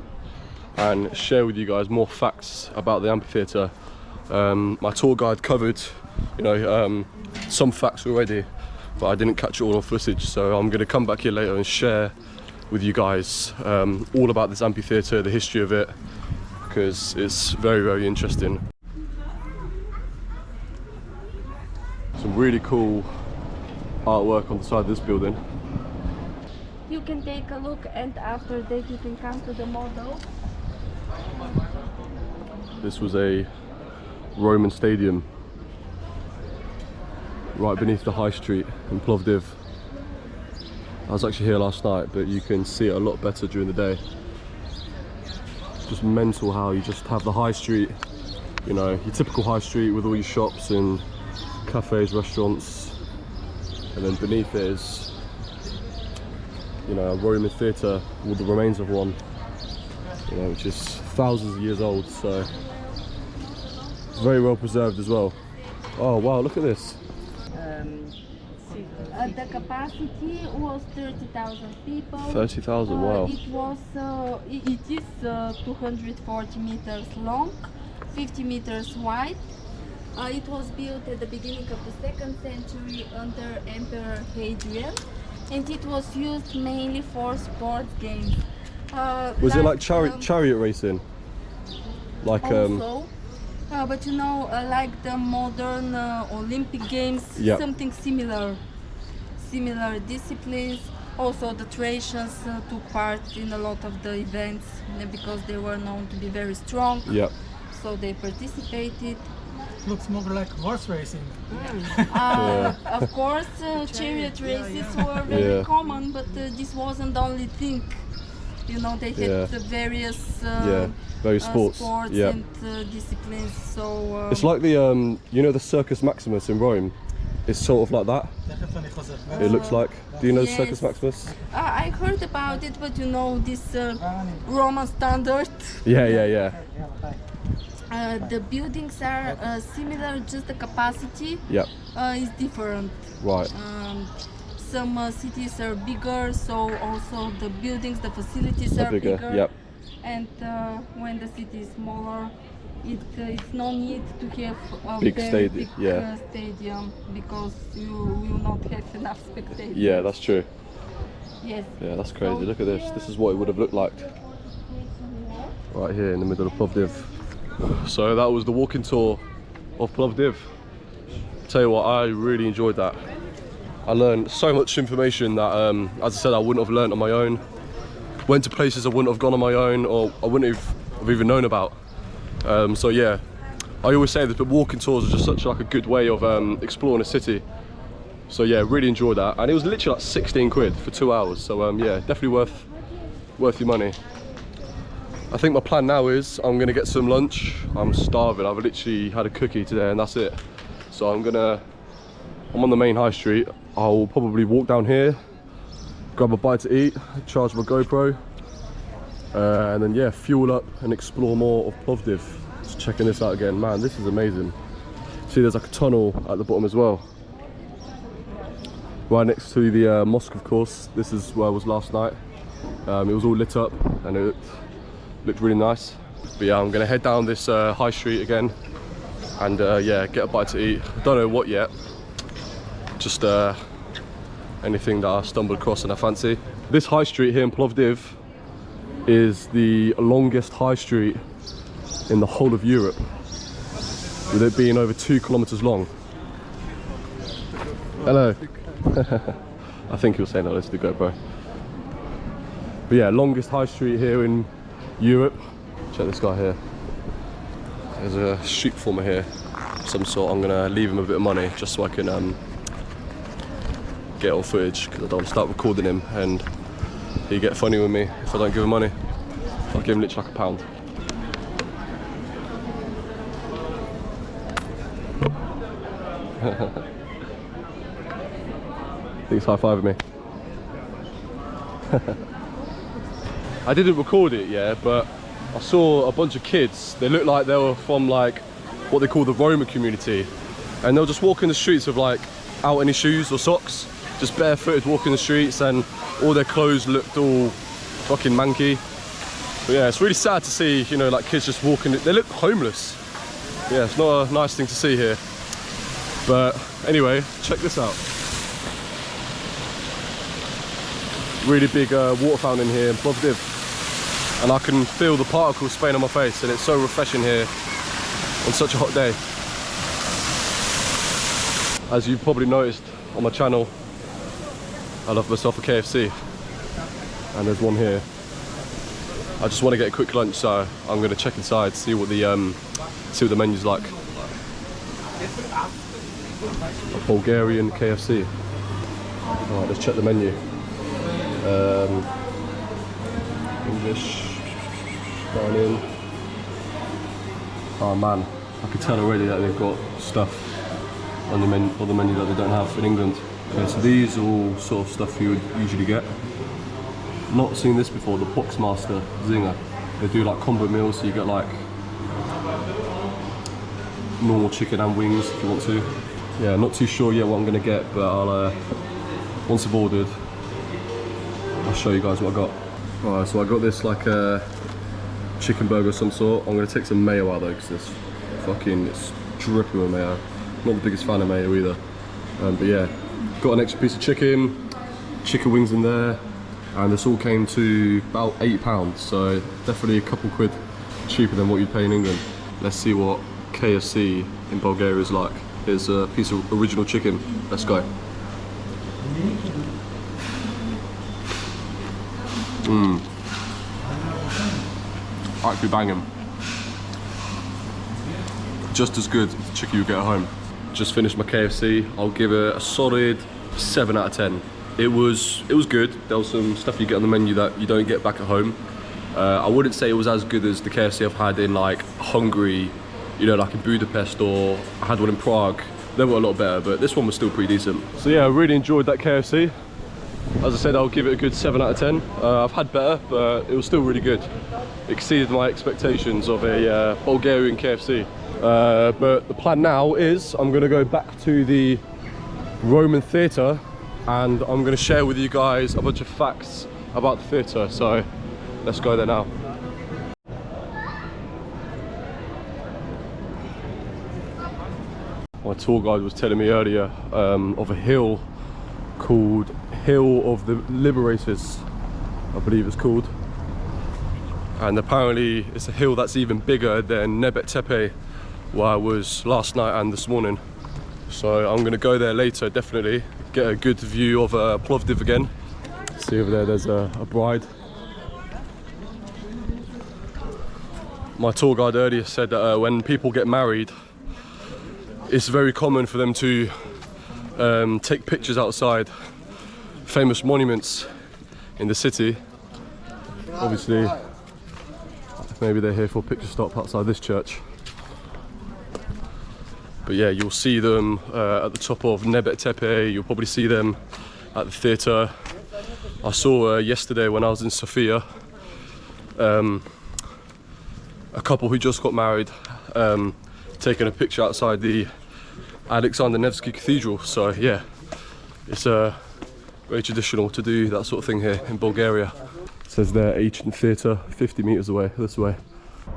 [SPEAKER 1] and share with you guys more facts about the amphitheatre. My tour guide covered, you know, some facts already, but I didn't catch it all on footage. So I'm going to come back here later and share with you guys all about this amphitheatre, the history of it, because it's very, very interesting. Some really cool artwork on the side of this building.
[SPEAKER 3] You can take a look, and after that you can come to the model.
[SPEAKER 1] This was a Roman stadium right beneath the high street in Plovdiv. I was actually here last night, but you can see it a lot better during the day. Just mental how you just have the high street, you know, your typical high street with all your shops and cafes, restaurants, and then beneath it is, you know, a Roman theatre, or the remains of one, you know, which is thousands of years old, so very well preserved as well. Oh wow, look at this.
[SPEAKER 3] The capacity was 30,000 people.
[SPEAKER 1] 30,000, wow.
[SPEAKER 3] It is 240 meters long, 50 meters wide, It was built at the beginning of the 2nd century under Emperor Hadrian, and it was used mainly for sports games.
[SPEAKER 1] Was it like chariot racing? Like
[SPEAKER 3] also, but you know, like the modern Olympic Games,
[SPEAKER 1] Yep.
[SPEAKER 3] something similar disciplines. Also, the Thracians took part in a lot of the events because they were known to be very strong.
[SPEAKER 1] yeah.
[SPEAKER 3] So they participated.
[SPEAKER 4] Looks more like horse racing.
[SPEAKER 3] Of course, chariot races were very
[SPEAKER 1] Yeah.
[SPEAKER 3] common, but this wasn't the only thing. You know, they had
[SPEAKER 1] Yeah.
[SPEAKER 3] the various
[SPEAKER 1] Various sports. Yeah.
[SPEAKER 3] and disciplines. So
[SPEAKER 1] It's like the you know the Circus Maximus in Rome. It's sort of like that. It looks like. Do you know
[SPEAKER 3] yes.
[SPEAKER 1] Circus Maximus?
[SPEAKER 3] I heard about it, but you know, this Roman standard.
[SPEAKER 1] Yeah.
[SPEAKER 3] The buildings are similar, just the capacity
[SPEAKER 1] Yep.
[SPEAKER 3] is different.
[SPEAKER 1] Right.
[SPEAKER 3] Some cities are bigger, so also the buildings, the facilities are
[SPEAKER 1] Bigger. Yep.
[SPEAKER 3] And when the city is smaller, it's no need to have a
[SPEAKER 1] Big
[SPEAKER 3] very
[SPEAKER 1] stadium,
[SPEAKER 3] big
[SPEAKER 1] yeah.
[SPEAKER 3] stadium, because you will not have enough spectators.
[SPEAKER 1] Yeah, that's true.
[SPEAKER 3] Yes.
[SPEAKER 1] Yeah, that's crazy. Look at this. This is what it would have looked like right here in the middle of Plovdiv. So that was the walking tour of Plovdiv. Tell you what, I really enjoyed that. I learned so much information that, as I said, I wouldn't have learned on my own. Went to places I wouldn't have gone on my own, or I wouldn't have even known about. So yeah, I always say this, but walking tours are just such like a good way of exploring a city. So yeah, really enjoyed that, and it was literally like 16 quid for 2 hours. So yeah, definitely worth your money. I think my plan now is I'm gonna get some lunch. I'm starving. I've literally had a cookie today, and that's it. So I'm on the main high street. I'll probably walk down here, grab a bite to eat, charge my GoPro, and then yeah, fuel up and explore more of Plovdiv. Just checking this out again. Man, this is amazing. See, there's like a tunnel at the bottom as well. Right next to the mosque, of course. This is where I was last night. It was all lit up and it looked really nice. But yeah, I'm gonna head down this high street again and yeah, get a bite to eat. Don't know what yet. Just anything that I stumbled across and I fancy. This high street here in Plovdiv is the longest high street in the whole of Europe, with it being over 2 kilometers long. Hello. I think he was saying hello to the GoPro. But yeah, longest high street here in Europe. Check this guy here. There's a street performer here of some sort. I'm gonna leave him a bit of money just so I can get on footage, because I don't want to start recording him and he get funny with me if I don't give him money. I'll give him literally like £1. He's high-fiving me. I didn't record it, yeah, but I saw a bunch of kids. They looked like they were from like what they call the Roma community, and they'll just walk in the streets with like out any shoes or socks, just barefooted walking the streets, and all their clothes looked all fucking manky. But yeah, it's really sad to see, you know, like kids just walking. They look homeless. Yeah, it's not a nice thing to see here. But anyway, check this out. Really big water fountain here in Plovdiv, and I can feel the particles spraying on my face, and it's so refreshing here on such a hot day. As you've probably noticed on my channel, I love myself a KFC, and there's one here. I just want to get a quick lunch, so I'm going to check inside, see what the menu's like. A Bulgarian KFC. Alright, let's check the menu. English, dining. Oh man, I can tell already that they've got stuff on the menu that they don't have in England. Okay, so these are all sort of stuff you would usually get. Not seen this before, the Poxmaster Zinger. They do like combo meals, so you get like normal chicken and wings if you want to. Yeah, not too sure yet what I'm gonna get, but I'll once I've ordered, I'll show you guys what I got. Alright, so I got this like a chicken burger of some sort. I'm gonna take some mayo out though, because it's dripping with mayo. Not the biggest fan of mayo either. But yeah, got an extra piece of chicken wings in there, and this all came to about £8, so definitely a couple quid cheaper than what you'd pay in England. Let's see what KFC in Bulgaria is like. Here's a piece of original chicken. Let's go. Actually banging. Just as good as the chicken you get at home. Just finished my KFC. I'll give it a solid 7 out of 10. It was good. There was some stuff you get on the menu that you don't get back at home. I wouldn't say it was as good as the KFC I've had in like Hungary, you know, like in Budapest, or I had one in Prague. They were a lot better, but this one was still pretty decent. So yeah, I really enjoyed that KFC. As I said, I'll give it a good 7 out of 10. I've had better, but it was still really good. Exceeded my expectations of a Bulgarian KFC. But the plan now is I'm going to go back to the Roman theatre, and I'm going to share with you guys a bunch of facts about the theatre. So let's go there now. My tour guide was telling me earlier of a hill called Hill of the Liberators, I believe it's called. And apparently it's a hill that's even bigger than Nebet Tepe, where I was last night and this morning. So I'm going to go there later, definitely. Get a good view of Plovdiv again. See over there, there's a bride. My tour guide earlier said that when people get married, it's very common for them to take pictures outside famous monuments in the city. Obviously, maybe they're here for a picture stop outside this church. But yeah, you'll see them at the top of Nebet Tepe. You'll probably see them at the theatre. I saw yesterday when I was in Sofia, a couple who just got married taking a picture outside the Alexander Nevsky Cathedral. So yeah, it's very traditional to do that sort of thing here in Bulgaria. It says there, Ancient Theatre, 50 meters away, this way.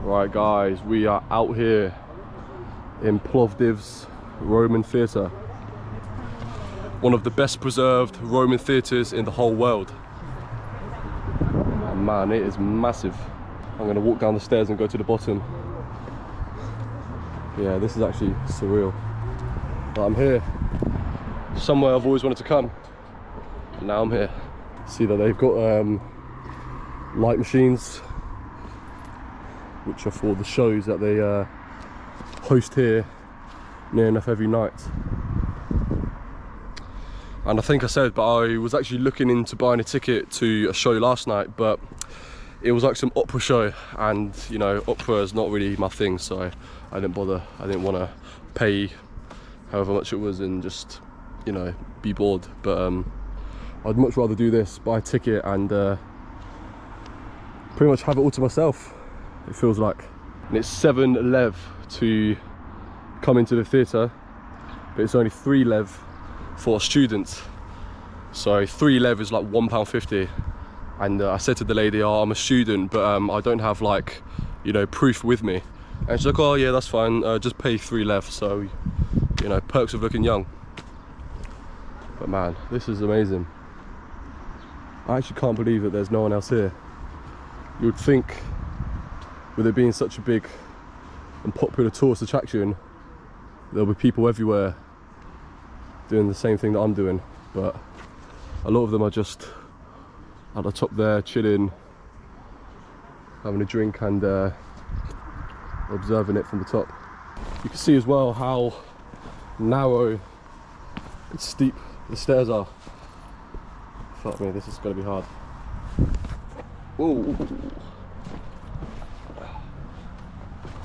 [SPEAKER 1] Right guys, we are out here in Plovdiv's Roman theatre. One of the best preserved Roman theatres in the whole world. And man, it is massive. I'm gonna walk down the stairs and go to the bottom. Yeah, this is actually surreal. But I'm here, somewhere I've always wanted to come, and now I'm here. See that they've got light machines, which are for the shows that they host here near enough every night. And I think I said, but I was actually looking into buying a ticket to a show last night, but it was like some opera show, and you know, opera is not really my thing, so I didn't bother. I didn't want to pay however much it was and just, you know, be bored. But I'd much rather do this, buy a ticket and pretty much have it all to myself, it feels like. And it's 7 lev to come into the theatre, but it's only 3 lev for students. So 3 lev is like £1.50. And I said to the lady, oh, I'm a student, but I don't have, like, you know, proof with me. And she's like, oh yeah, that's fine, just pay 3 lev. So, you know, perks of looking young. But man, this is amazing. I actually can't believe that there's no one else here. You would think, with it being such a big and popular tourist attraction, there'll be people everywhere doing the same thing that I'm doing. But a lot of them are just at the top there, chilling, having a drink and observing it from the top. You can see as well how narrow and steep the stairs are. Fuck me, this is gonna be hard. Whoa.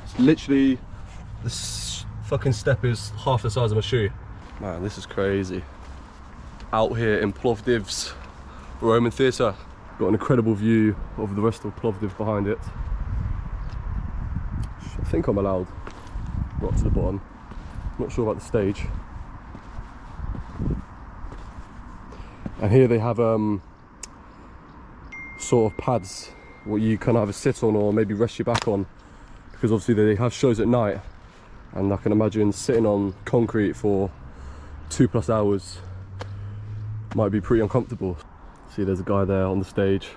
[SPEAKER 1] It's literally, this fucking step is half the size of my shoe. Man, this is crazy. Out here in Plovdiv's Roman theatre. Got an incredible view of the rest of Plovdiv behind it. I think I'm allowed right to the bottom. Not sure about the stage. And here they have sort of pads what you can either sit on or maybe rest your back on, because obviously they have shows at night and I can imagine sitting on concrete for 2+ hours might be pretty uncomfortable. See, there's a guy there on the stage,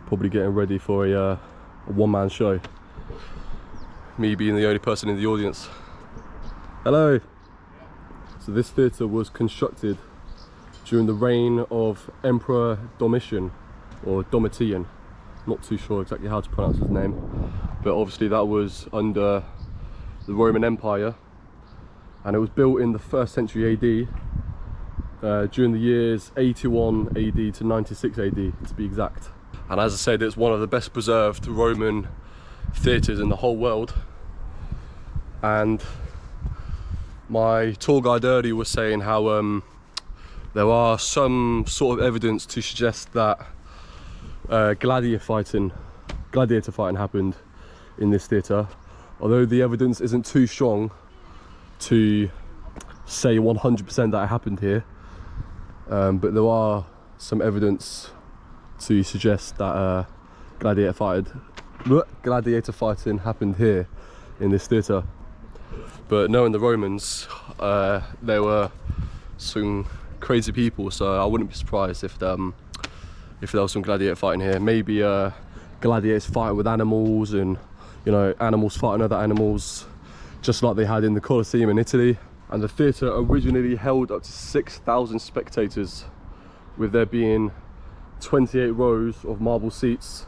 [SPEAKER 1] probably getting ready for a one-man show. Me being the only person in the audience. Hello! So this theatre was constructed during the reign of Emperor Domitian, or Domitian. Not too sure exactly how to pronounce his name, but obviously that was under the Roman Empire, and it was built in the 1st century AD, during the years 81 AD to 96 AD to be exact. And as I said, it's one of the best preserved Roman theatres in the whole world. And my tour guide earlier was saying how there are some sort of evidence to suggest that gladiator fighting happened in this theatre, although the evidence isn't too strong to say 100% that it happened here, but there are some evidence to suggest that gladiator fighting happened here in this theatre. But knowing the Romans, they were some crazy people, so I wouldn't be surprised if there was some gladiator fighting here. Maybe gladiators fighting with animals, and you know, animals fighting other animals, just like they had in the Colosseum in Italy. And the theatre originally held up to 6,000 spectators, with there being 28 rows of marble seats.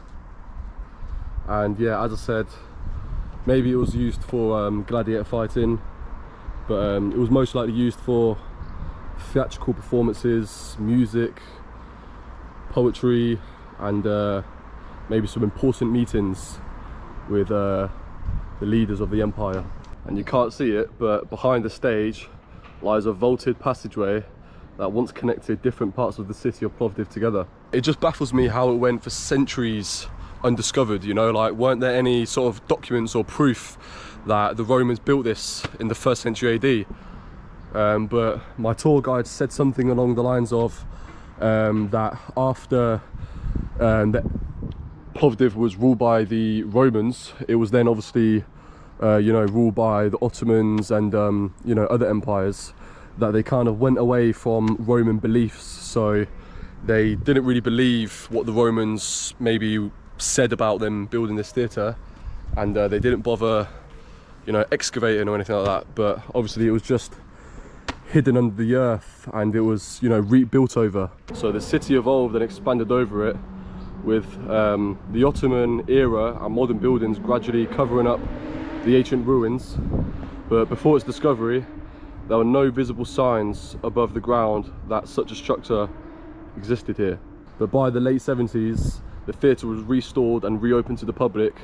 [SPEAKER 1] And yeah, as I said, maybe it was used for gladiator fighting, but it was most likely used for theatrical performances, music, poetry, and maybe some important meetings with the leaders of the empire. And you can't see it, but behind the stage lies a vaulted passageway that once connected different parts of the city of Plovdiv together. It just baffles me how it went for centuries undiscovered, you know, like weren't there any sort of documents or proof that the Romans built this in the 1st century AD? But my tour guide said something along the lines of that after that Plovdiv was ruled by the Romans, it was then obviously you know, ruled by the Ottomans and you know, other empires, that they kind of went away from Roman beliefs. So they didn't really believe what the Romans maybe said about them building this theatre, and they didn't bother, you know, excavating or anything like that. But obviously it was just hidden under the earth, and it was, you know, rebuilt over. So the city evolved and expanded over it, with the Ottoman era and modern buildings gradually covering up the ancient ruins. But before its discovery, there were no visible signs above the ground that such a structure existed here. But by the late 70s, the theatre was restored and reopened to the public,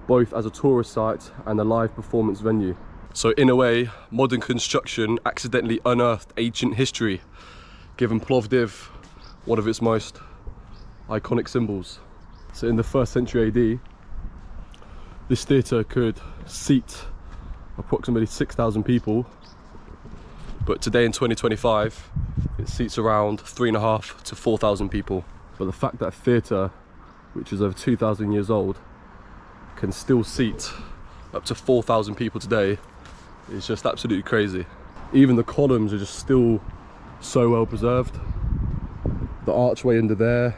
[SPEAKER 1] both as a tourist site and a live performance venue. So in a way, modern construction accidentally unearthed ancient history, giving Plovdiv one of its most iconic symbols. So in the 1st century AD, this theatre could seat approximately 6,000 people, but today in 2025, it seats around 3,500 to 4,000 people. But the fact that a theatre, which is over 2,000 years old, can still seat up to 4,000 people today is just absolutely crazy. Even the columns are just still so well preserved. The archway under there,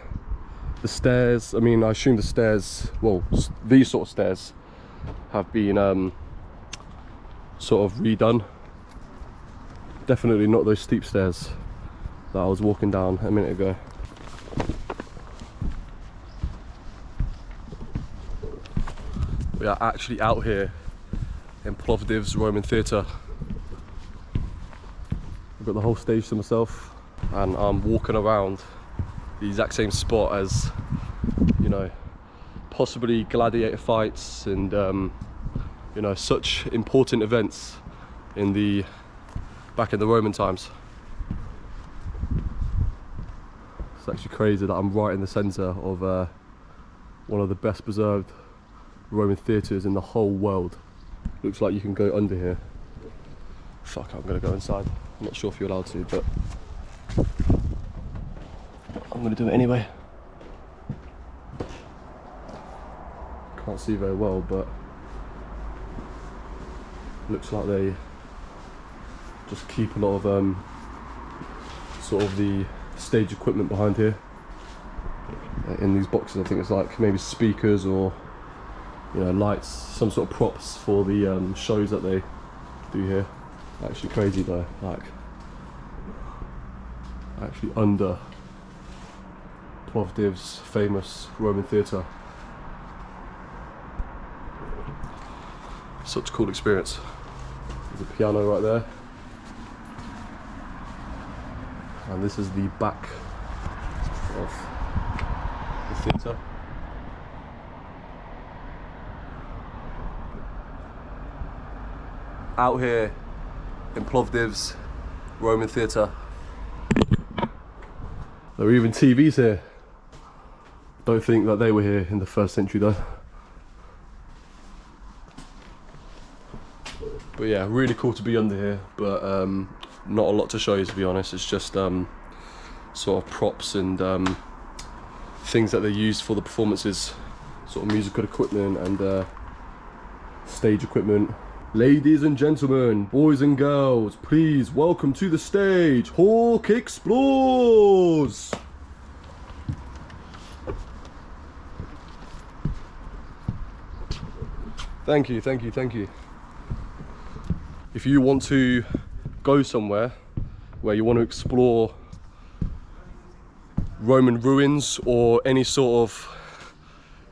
[SPEAKER 1] the stairs, I mean, I assume the stairs, well, these sort of stairs have been sort of redone. Definitely not those steep stairs that I was walking down a minute ago. We are actually out here in Plovdiv's Roman theatre. I've got the whole stage to myself, and I'm walking around the exact same spot as, you know, possibly gladiator fights and you know, such important events in the back in the Roman times. It's actually crazy that I'm right in the centre of one of the best preserved Roman theatres in the whole world. Looks like you can go under here. Fuck, I'm gonna go inside. I'm not sure if you're allowed to, but I'm gonna do it anyway. Can't see very well, but Looks like they just keep a lot of sort of the stage equipment behind here in these boxes. I think it's like maybe speakers or, you know, lights, some sort of props for the shows that they do here. Actually crazy though, like actually under Plovdiv's famous Roman theatre. Such a cool experience. There's a piano right there. And this is the back of the theatre. Out here in Plovdiv's Roman theatre. There were even TVs here. Don't think that they were here in the 1st century though. But yeah, really cool to be under here, but not a lot to show you, to be honest. It's just sort of props and things that they use for the performances, sort of musical equipment and stage equipment. Ladies and gentlemen, boys and girls, please welcome to the stage, Hawk Explores! Thank you, thank you, thank you. If you want to go somewhere where you want to explore Roman ruins or any sort of,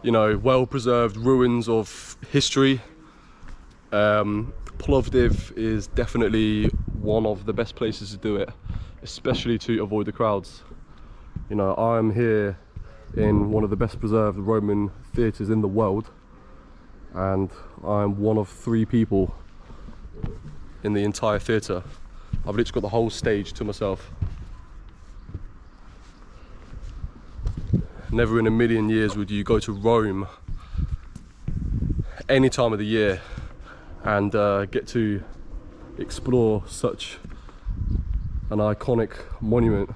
[SPEAKER 1] you know, well-preserved ruins of history, Plovdiv is definitely one of the best places to do it, especially to avoid the crowds. You know, I'm here in one of the best preserved Roman theatres in the world, and I'm one of 3 people in the entire theatre. I've literally got the whole stage to myself. Never in a million years would you go to Rome any time of the year and get to explore such an iconic monument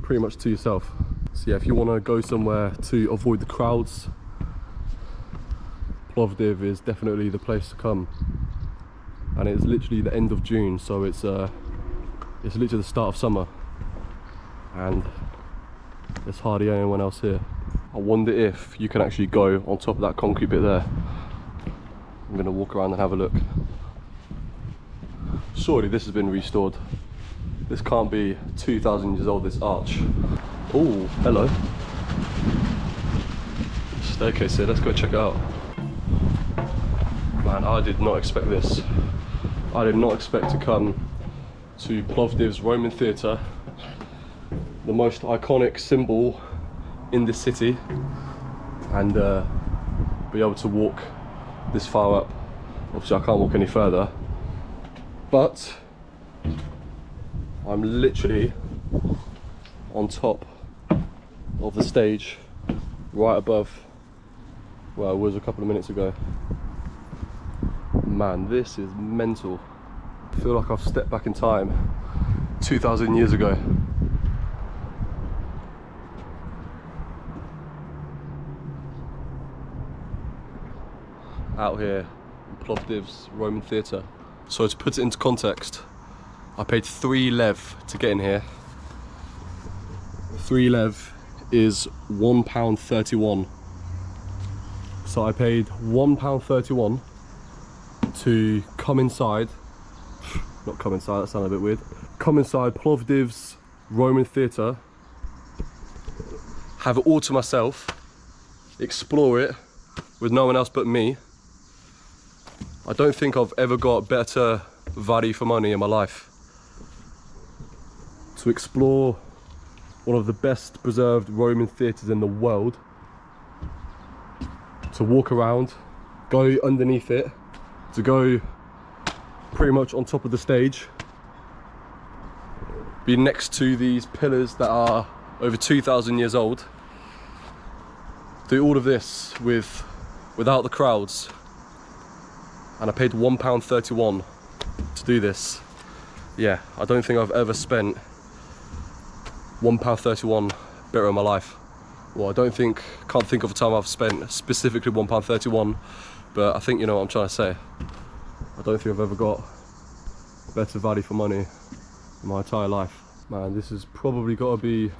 [SPEAKER 1] pretty much to yourself. So yeah, if you want to go somewhere to avoid the crowds, Plovdiv is definitely the place to come. And it's literally the end of June, so it's literally the start of summer, and there's hardly anyone else here. I wonder if you can actually go on top of that concrete bit there. I'm gonna walk around and have a look. Surely this has been restored. This can't be 2,000 years old, this arch. Oh, hello. Staircase here, let's go check it out. Man, I did not expect this. I did not expect to come to Plovdiv's Roman theatre, the most iconic symbol in this city, and be able to walk this far up. Obviously I can't walk any further, but I'm literally on top of the stage, right above where I was a couple of minutes ago. Man, this is mental. I feel like I've stepped back in time 2,000 years ago. Out here in Plovdiv's Roman theatre. So to put it into context, I paid 3 lev to get in here. 3 lev is £1.31. So I paid £1.31 to come inside, not come inside, that sounded a bit weird. Come inside Plovdiv's Roman theatre, have it all to myself, explore it with no one else but me. I don't think I've ever got better value for money in my life. To explore one of the best preserved Roman theatres in the world, to walk around, go underneath it, to go pretty much on top of the stage, be next to these pillars that are over 2,000 years old, do all of this without the crowds, and I paid £1.31 to do this. Yeah, I don't think I've ever spent £1.31 better in my life. Well, can't think of a time I've spent specifically £1.31, but I think you know what I'm trying to say. I don't think I've ever got better value for money in my entire life. Man, this has probably got to be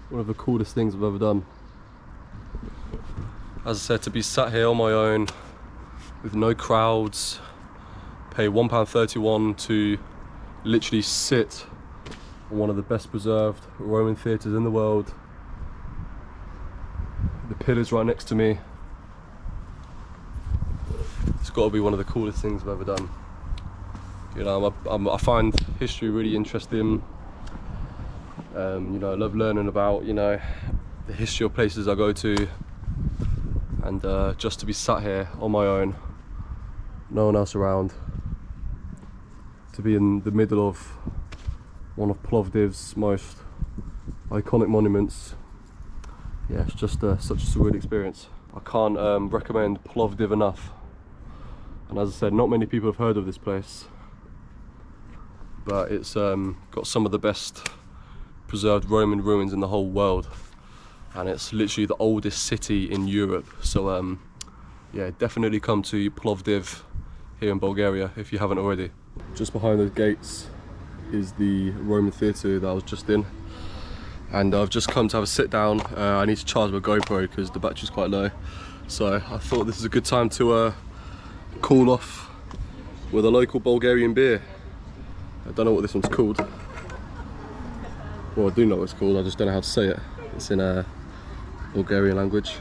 [SPEAKER 1] one of the coolest things I've ever done. As I said, to be sat here on my own with no crowds, pay £1.31 to literally sit on one of the best preserved Roman theatres in the world. The pillars right next to me. It's got to be one of the coolest things I've ever done. You know, I find history really interesting. You know, I love learning about, you know, the history of places I go to, and just to be sat here on my own, no one else around, to be in the middle of one of Plovdiv's most iconic monuments. Yeah, it's just such a surreal experience. I can't recommend Plovdiv enough. And as I said, not many people have heard of this place, but it's got some of the best preserved Roman ruins in the whole world, and it's literally the oldest city in Europe. So yeah, definitely come to Plovdiv here in Bulgaria if you haven't already. Just behind those gates is the Roman theatre that I was just in, and I've just come to have a sit down. I need to charge my GoPro because the battery's quite low, so I thought this is a good time to cool off with a local Bulgarian beer. I don't know what this one's called. Well, I do know what it's called, I just don't know how to say it. It's in a Bulgarian language.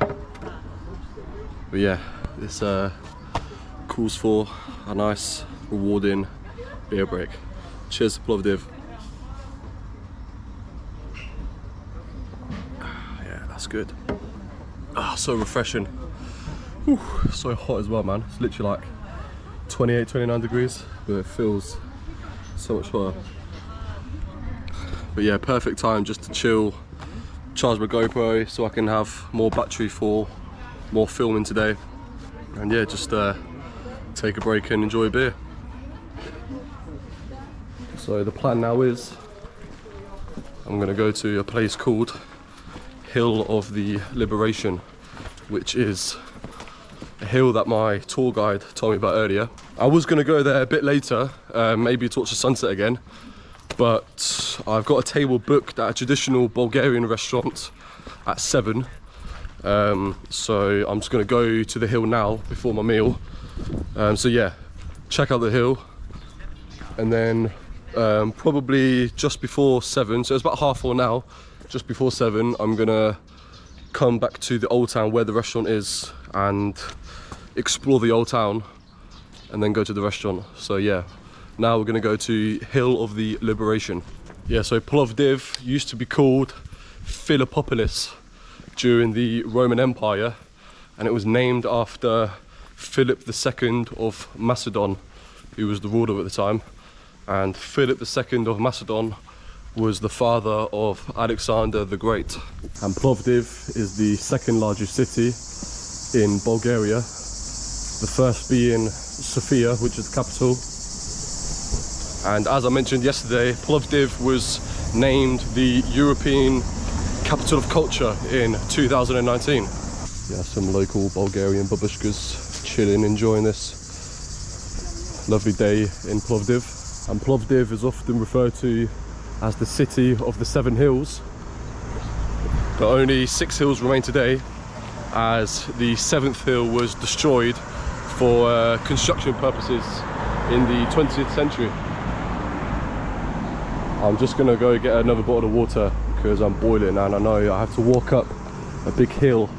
[SPEAKER 1] But yeah, this calls for a nice, rewarding beer break. Cheers to Plovdiv. Yeah, that's good. Ah, so refreshing. Whew, so hot as well, man. It's literally like 28, 29 degrees, but it feels so much hotter. But yeah, perfect time just to chill, charge my GoPro so I can have more battery for more filming today, and yeah, just take a break and enjoy a beer. So the plan now is I'm gonna go to a place called Hill of the Liberation, which is a hill that my tour guide told me about earlier. I was gonna go there a bit later, maybe to watch the sunset again, but I've got a table booked at a traditional Bulgarian restaurant at 7. So I'm just gonna go to the hill now before my meal. So yeah, check out the hill, and then probably just before 7, so it's about 4:30 now, just before 7, I'm gonna come back to the old town where the restaurant is and explore the old town and then go to the restaurant. So yeah, now we're gonna go to Hill of the Liberation. Yeah, so Plovdiv used to be called Philippopolis during the Roman Empire, and it was named after Philip II of Macedon, who was the ruler at the time. And Philip II of Macedon was the father of Alexander the Great. And Plovdiv is the second largest city in Bulgaria, the first being Sofia, which is the capital. And as I mentioned yesterday, Plovdiv was named the European Capital of Culture in 2019. Yeah, some local Bulgarian babushkas chilling, enjoying this lovely day in Plovdiv. And Plovdiv is often referred to as the city of the 7 hills, but only 6 hills remain today, as the 7th hill was destroyed for construction purposes in the 20th century. I'm just gonna go get another bottle of water because I'm boiling, and I know I have to walk up a big hill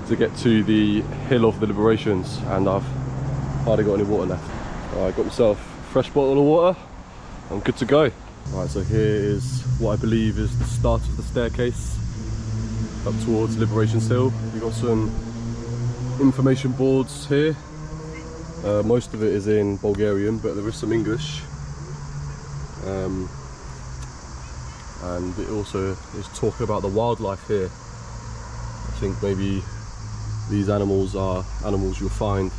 [SPEAKER 1] to get to the Hill of the Liberations, and I've hardly got any water left. I got myself a fresh bottle of water. I'm good to go. Right, so here is what I believe is the start of the staircase up towards Liberations Hill. We've got some information boards here. Most of it is in Bulgarian, but there is some English. And it also is talking about the wildlife here. I think maybe these animals are animals you'll find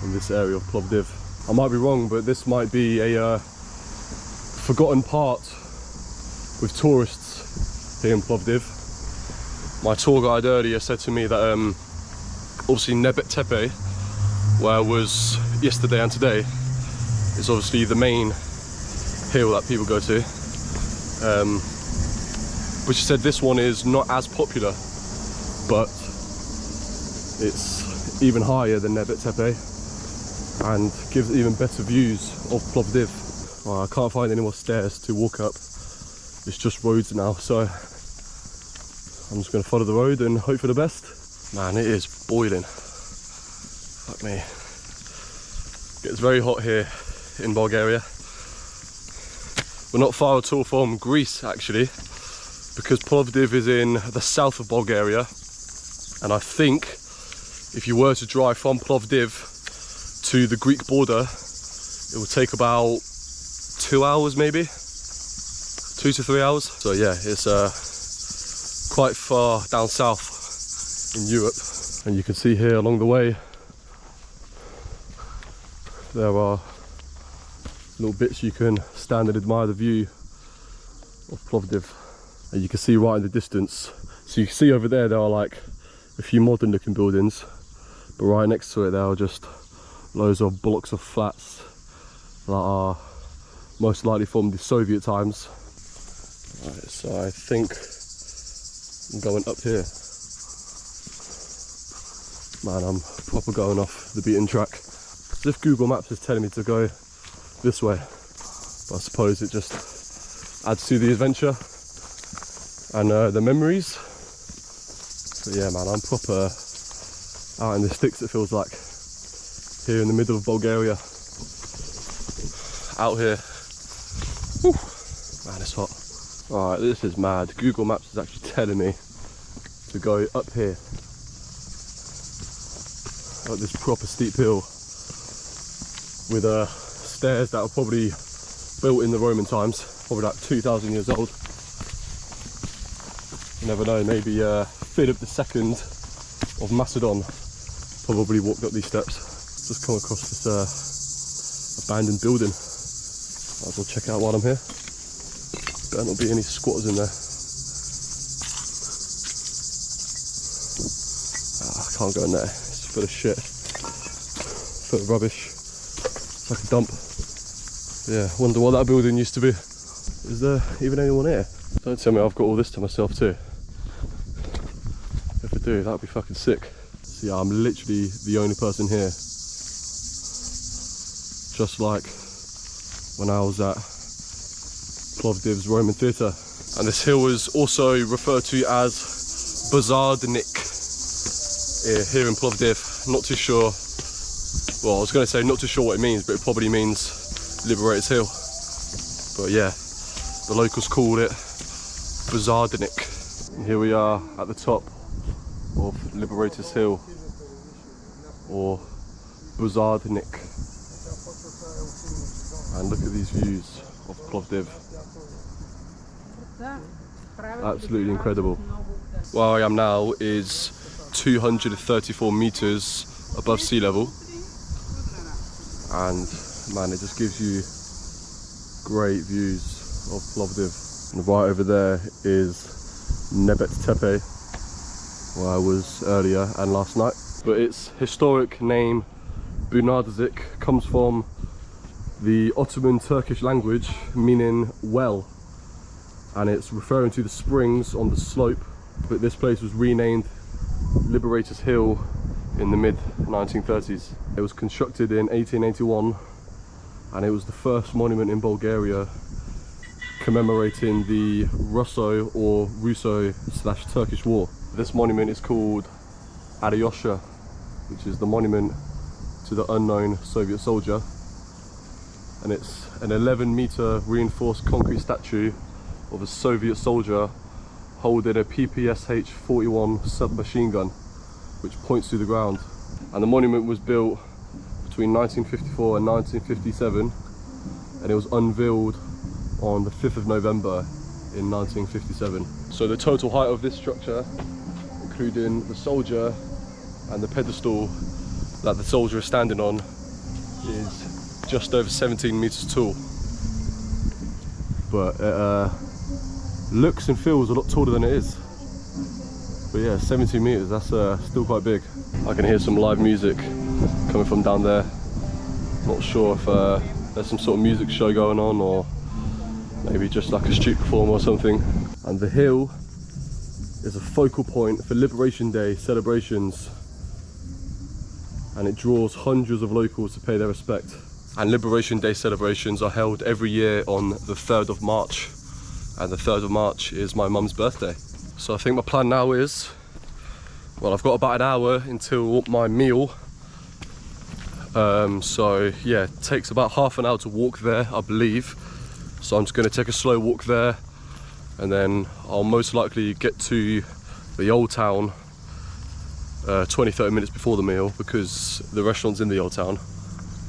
[SPEAKER 1] in this area of Plovdiv. I might be wrong, but this might be a forgotten part with tourists here in Plovdiv. My tour guide earlier said to me that obviously Nebet Tepe, where was yesterday and today is obviously the main hill that people go to. Which said this one is not as popular, but it's even higher than Nebet Tepe and gives even better views of Plovdiv. Well, I can't find any more stairs to walk up. It's just roads now, so I'm just going to follow the road and hope for the best. Man, it is boiling. Fuck me. It's very hot here in Bulgaria. We're not far at all from Greece, actually, because Plovdiv is in the south of Bulgaria, and I think if you were to drive from Plovdiv to the Greek border, it would take about 2 hours, maybe 2 to 3 hours. So yeah, it's quite far down south in Europe. And you can see here along the way there are little bits you can stand and admire the view of Plovdiv. And you can see right in the distance, so you can see over there are like a few modern looking buildings, but right next to it there are just loads of blocks of flats that are most likely from the Soviet times. Right, so I think I'm going up here. Man, I'm proper going off the beaten track. As if Google Maps is telling me to go this way, but I suppose it just adds to the adventure and the memories. But yeah, man, I'm proper out in the sticks, it feels like, here in the middle of Bulgaria. Out here. Whew. Man, it's hot. Alright, this is mad. Google Maps is actually telling me to go up here, up this proper steep hill with stairs that are probably built in the Roman times, probably like 2,000 years old. You never know, maybe Philip II of Macedon probably walked up these steps. Just come across this abandoned building. Might as well check it out while I'm here. Better not be any squatters in there. I can't go in there, it's full of shit, full of rubbish. It's like a dump. Yeah, wonder what that building used to be. Is there even anyone here? Don't tell me I've got all this to myself too. If I do, that'd be fucking sick. So yeah, I'm literally the only person here. Just like when I was at Plovdiv's Roman Theatre. And this hill is also referred to as Bazardnik here in Plovdiv. Not too sure, well, I was going to say not too sure what it means, but it probably means Liberator's Hill. But yeah, the locals called it Bazardnik. And here we are at the top of Liberator's Hill, or Bazardnik. And look at these views of Plovdiv. Absolutely incredible. Where I am now is 234 meters above sea level, and man, it just gives you great views of Plovdiv. And right over there is Nebet Tepe, where I was earlier and last night. But its historic name, Bunardazik, comes from the Ottoman Turkish language meaning well, and it's referring to the springs on the slope. But this place was renamed Liberator's Hill in the mid 1930s. It was constructed in 1881, and it was the first monument in Bulgaria commemorating the Russo/Turkish war. This monument is called Alyosha, which is the monument to the unknown Soviet soldier, and it's an 11-meter reinforced concrete statue of a Soviet soldier holding a PPSH-41 submachine gun, which points to the ground. And the monument was built between 1954 and 1957, and it was unveiled on the 5th of November in 1957. So the total height of this structure, including the soldier and the pedestal that the soldier is standing on, is just over 17 meters tall. But it looks and feels a lot taller than it is. But yeah, 17 meters, that's still quite big. I can hear some live music coming from down there. Not sure if there's some sort of music show going on, or maybe just like a street performer or something. And the hill is a focal point for Liberation Day celebrations, and it draws hundreds of locals to pay their respect. And Liberation Day celebrations are held every year on the 3rd of March, and the 3rd of March is my mum's birthday. So I think my plan now is, well, I've got about an hour until my meal. So yeah, it takes about half an hour to walk there, I believe. So I'm just going to take a slow walk there, and then I'll most likely get to the old town 20-30 minutes before the meal, because the restaurant's in the old town.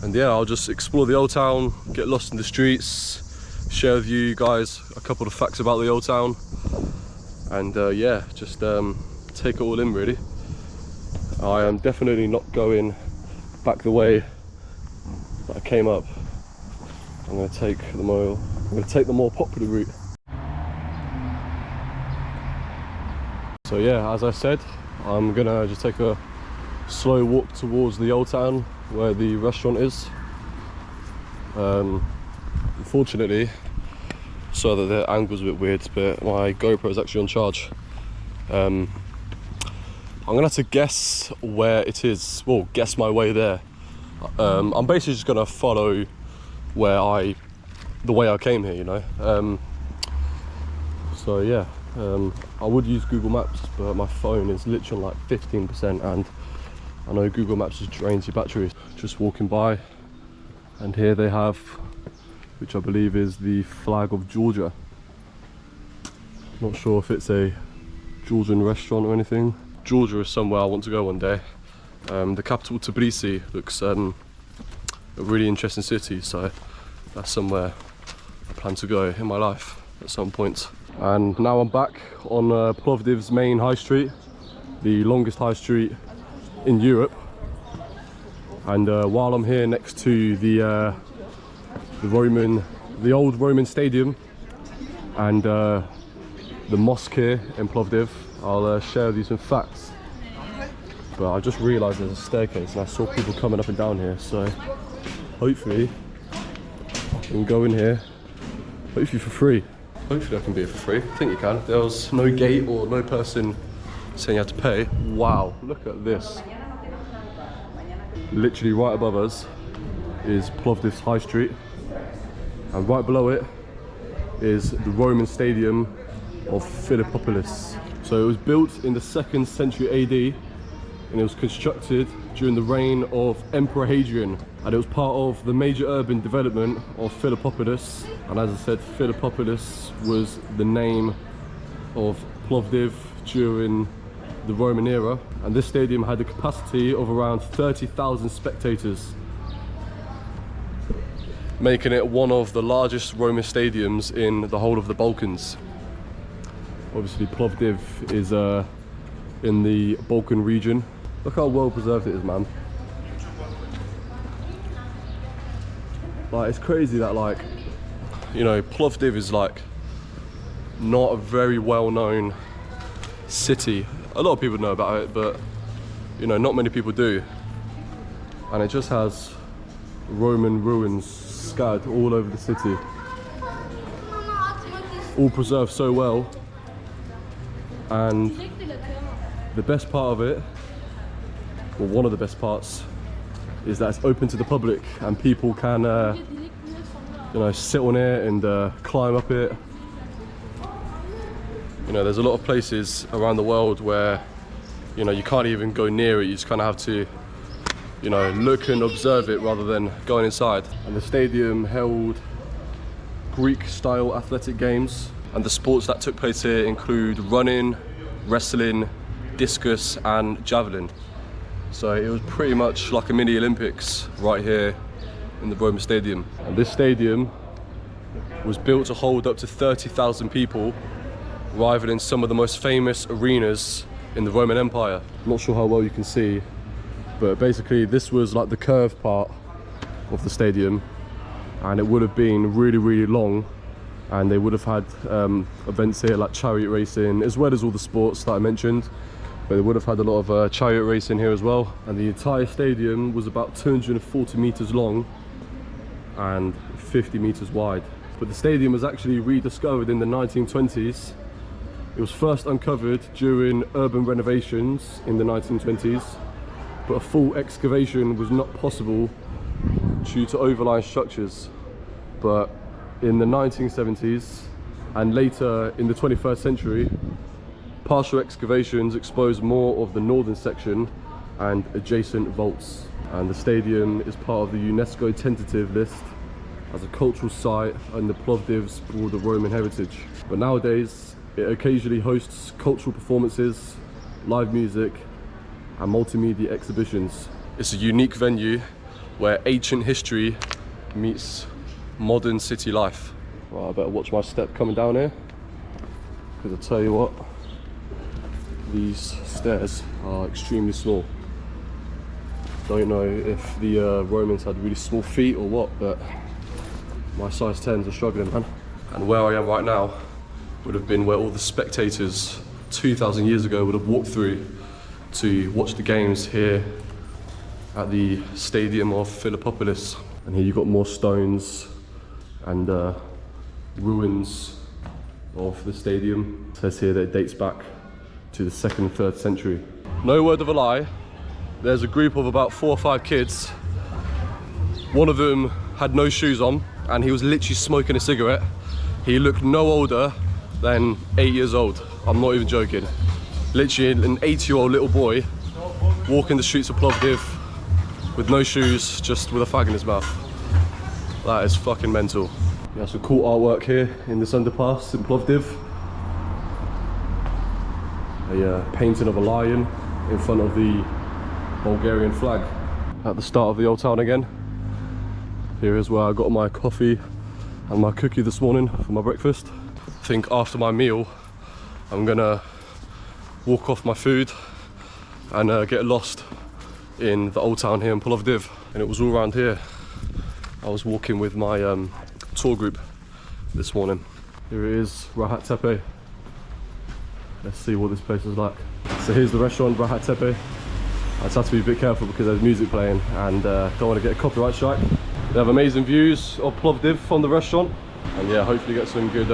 [SPEAKER 1] And yeah, I'll just explore the old town, get lost in the streets, share with you guys a couple of facts about the old town, and yeah, just take it all in really. I am definitely not going back the way that I came up. I'm going to take the more popular route. So yeah, as I said, I'm gonna just take a slow walk towards the old town where the restaurant is. Unfortunately, so that the angle's a bit weird, but my GoPro is actually on charge. I'm gonna have to guess where it is. Well, guess my way there. I'm basically just gonna follow the way I came here, you know. So yeah, I would use Google Maps, but my phone is literally like 15%, and I know Google Maps just drains your battery. Just walking by, and here they have, which I believe is the flag of Georgia. Not sure if it's a Georgian restaurant or anything. Georgia is somewhere I want to go one day. The capital Tbilisi looks a really interesting city, so that's somewhere I plan to go in my life at some point. And now I'm back on Plovdiv's main high street, the longest high street in Europe. And while I'm here next to the old Roman stadium and the mosque here in Plovdiv, I'll share with you some facts. But I just realised there's a staircase, and I saw people coming up and down here, so hopefully I can go in here, hopefully for free. Hopefully I can be here for free. I think you can. There was no gate or no person saying you had to pay. Wow, look at this. Literally right above us is Plovdiv's high street, and right below it is the Roman stadium of Philippopolis. So it was built in the 2nd century AD, and it was constructed during the reign of Emperor Hadrian, and it was part of the major urban development of Philippopolis. And as I said, Philippopolis was the name of Plovdiv during the Roman era, and this stadium had a capacity of around 30,000 spectators, making it one of the largest Roman stadiums in the whole of the Balkans. Obviously Plovdiv is in the Balkan region. Look how well preserved it is, man. Like, it's crazy that, like, you know, Plovdiv is like not a very well known city. A lot of people know about it, but you know, not many people do. And it just has Roman ruins scattered all over the city, all preserved so well. And the best part of it, well, one of the best parts, is that it's open to the public, and people can you know, sit on it and climb up it. You know, there's a lot of places around the world where, you know, you can't even go near it. You just kind of have to, you know, look and observe it rather than going inside. And the stadium held Greek-style athletic games, and the sports that took place here include running, wrestling, discus and javelin. So it was pretty much like a mini Olympics right here in the Roman stadium. And this stadium was built to hold up to 30,000 people, rivaling some of the most famous arenas in the Roman Empire. I'm not sure how well you can see, but basically this was like the curved part of the stadium, and it would have been really, really long, and they would have had events here like chariot racing, as well as all the sports that I mentioned. But they would have had a lot of chariot racing here as well. And the entire stadium was about 240 meters long, and 50 meters wide. But the stadium was actually rediscovered in the 1920s. It was first uncovered during urban renovations in the 1920s, but a full excavation was not possible due to overlying structures. But in the 1970s and later in the 21st century, partial excavations exposed more of the northern section and adjacent vaults. And the stadium is part of the UNESCO tentative list as a cultural site and the Plovdiv's broader Roman heritage. But nowadays, it occasionally hosts cultural performances, live music, and multimedia exhibitions. It's a unique venue where ancient history meets modern city life. Well, I better watch my step coming down here, because I tell you what, these stairs are extremely small. Don't know if the Romans had really small feet or what, but my size 10s are struggling, man. And where I am right now would have been where all the spectators 2,000 years ago would have walked through to watch the games here at the Stadium of Philippopolis. And here you've got more stones and ruins of the stadium. It says here that it dates back to the 2nd and 3rd century. No word of a lie, there's a group of about 4 or 5 kids. One of them had no shoes on and he was literally smoking a cigarette. He looked no older than 8 years old. I'm not even joking. Literally an 8-year-old little boy walking the streets of Plovdiv with no shoes, just with a fag in his mouth. That is fucking mental. We have some cool artwork here in this underpass in Plovdiv. A painting of a lion in front of the Bulgarian flag. At the start of the old town again. Here is where I got my coffee and my cookie this morning for my breakfast. I think after my meal I'm gonna walk off my food and get lost in the old town here in Plovdiv. And it was all around here. I was walking with my tour group this morning. Here it is, Nebet Tepe. Let's see what this place is like. So here's the restaurant, Nebet Tepe. I just have to be a bit careful because there's music playing and don't want to get a copyright strike. They have amazing views of Plovdiv from the restaurant, and yeah, hopefully get some good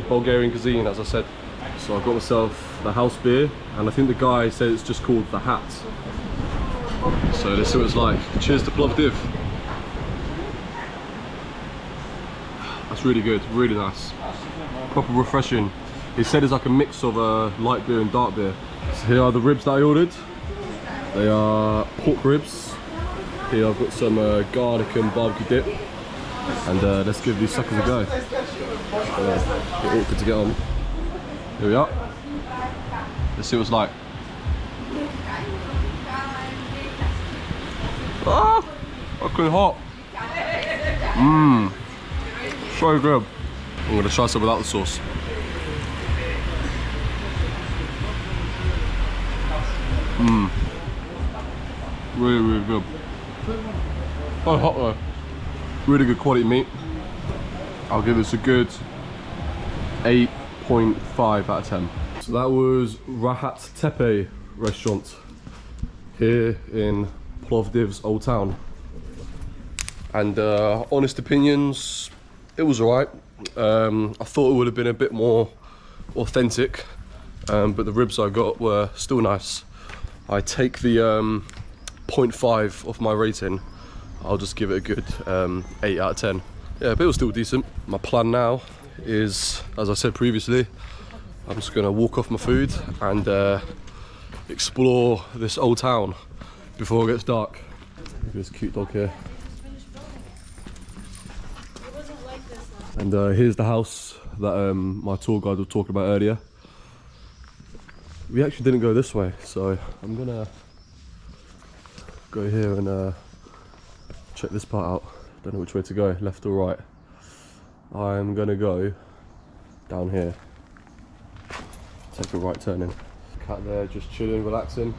[SPEAKER 1] Bulgarian cuisine, as I said. So I got myself the house beer, and I think the guy said it's just called the Hat. So let's see what it's like. Cheers to Plovdiv. That's really good, really nice, proper refreshing. He said it's like a mix of light beer and dark beer. So here are the ribs that I ordered. They are pork ribs. Here I've got some garlic and barbecue dip. And let's give these suckers a go. A bit awkward to get on. Here we are. Let's see what it's like. Ah! Fucking hot. Mmm. So good. I'm gonna try some without the sauce. Mmm. Really, really good. Oh, hot though. Really good quality meat. I'll give this a good 8.5 out of 10. So that was Nebet Tepe restaurant here in Plovdiv's old town. And honest opinions, it was alright. I thought it would have been a bit more authentic, but the ribs I got were still nice. I take the 0.5 off my rating. I'll just give it a good 8 out of 10. Yeah, but it was still decent. My plan now is, as I said previously, I'm just gonna walk off my food and explore this old town before it gets dark. Look at this cute dog here. And here's the house that my tour guide was talking about earlier. We actually didn't go this way, so I'm gonna go here and check this part out. Don't know which way to go, left or right. I'm gonna go down here. Take a right turn in. Cat there just chilling, relaxing.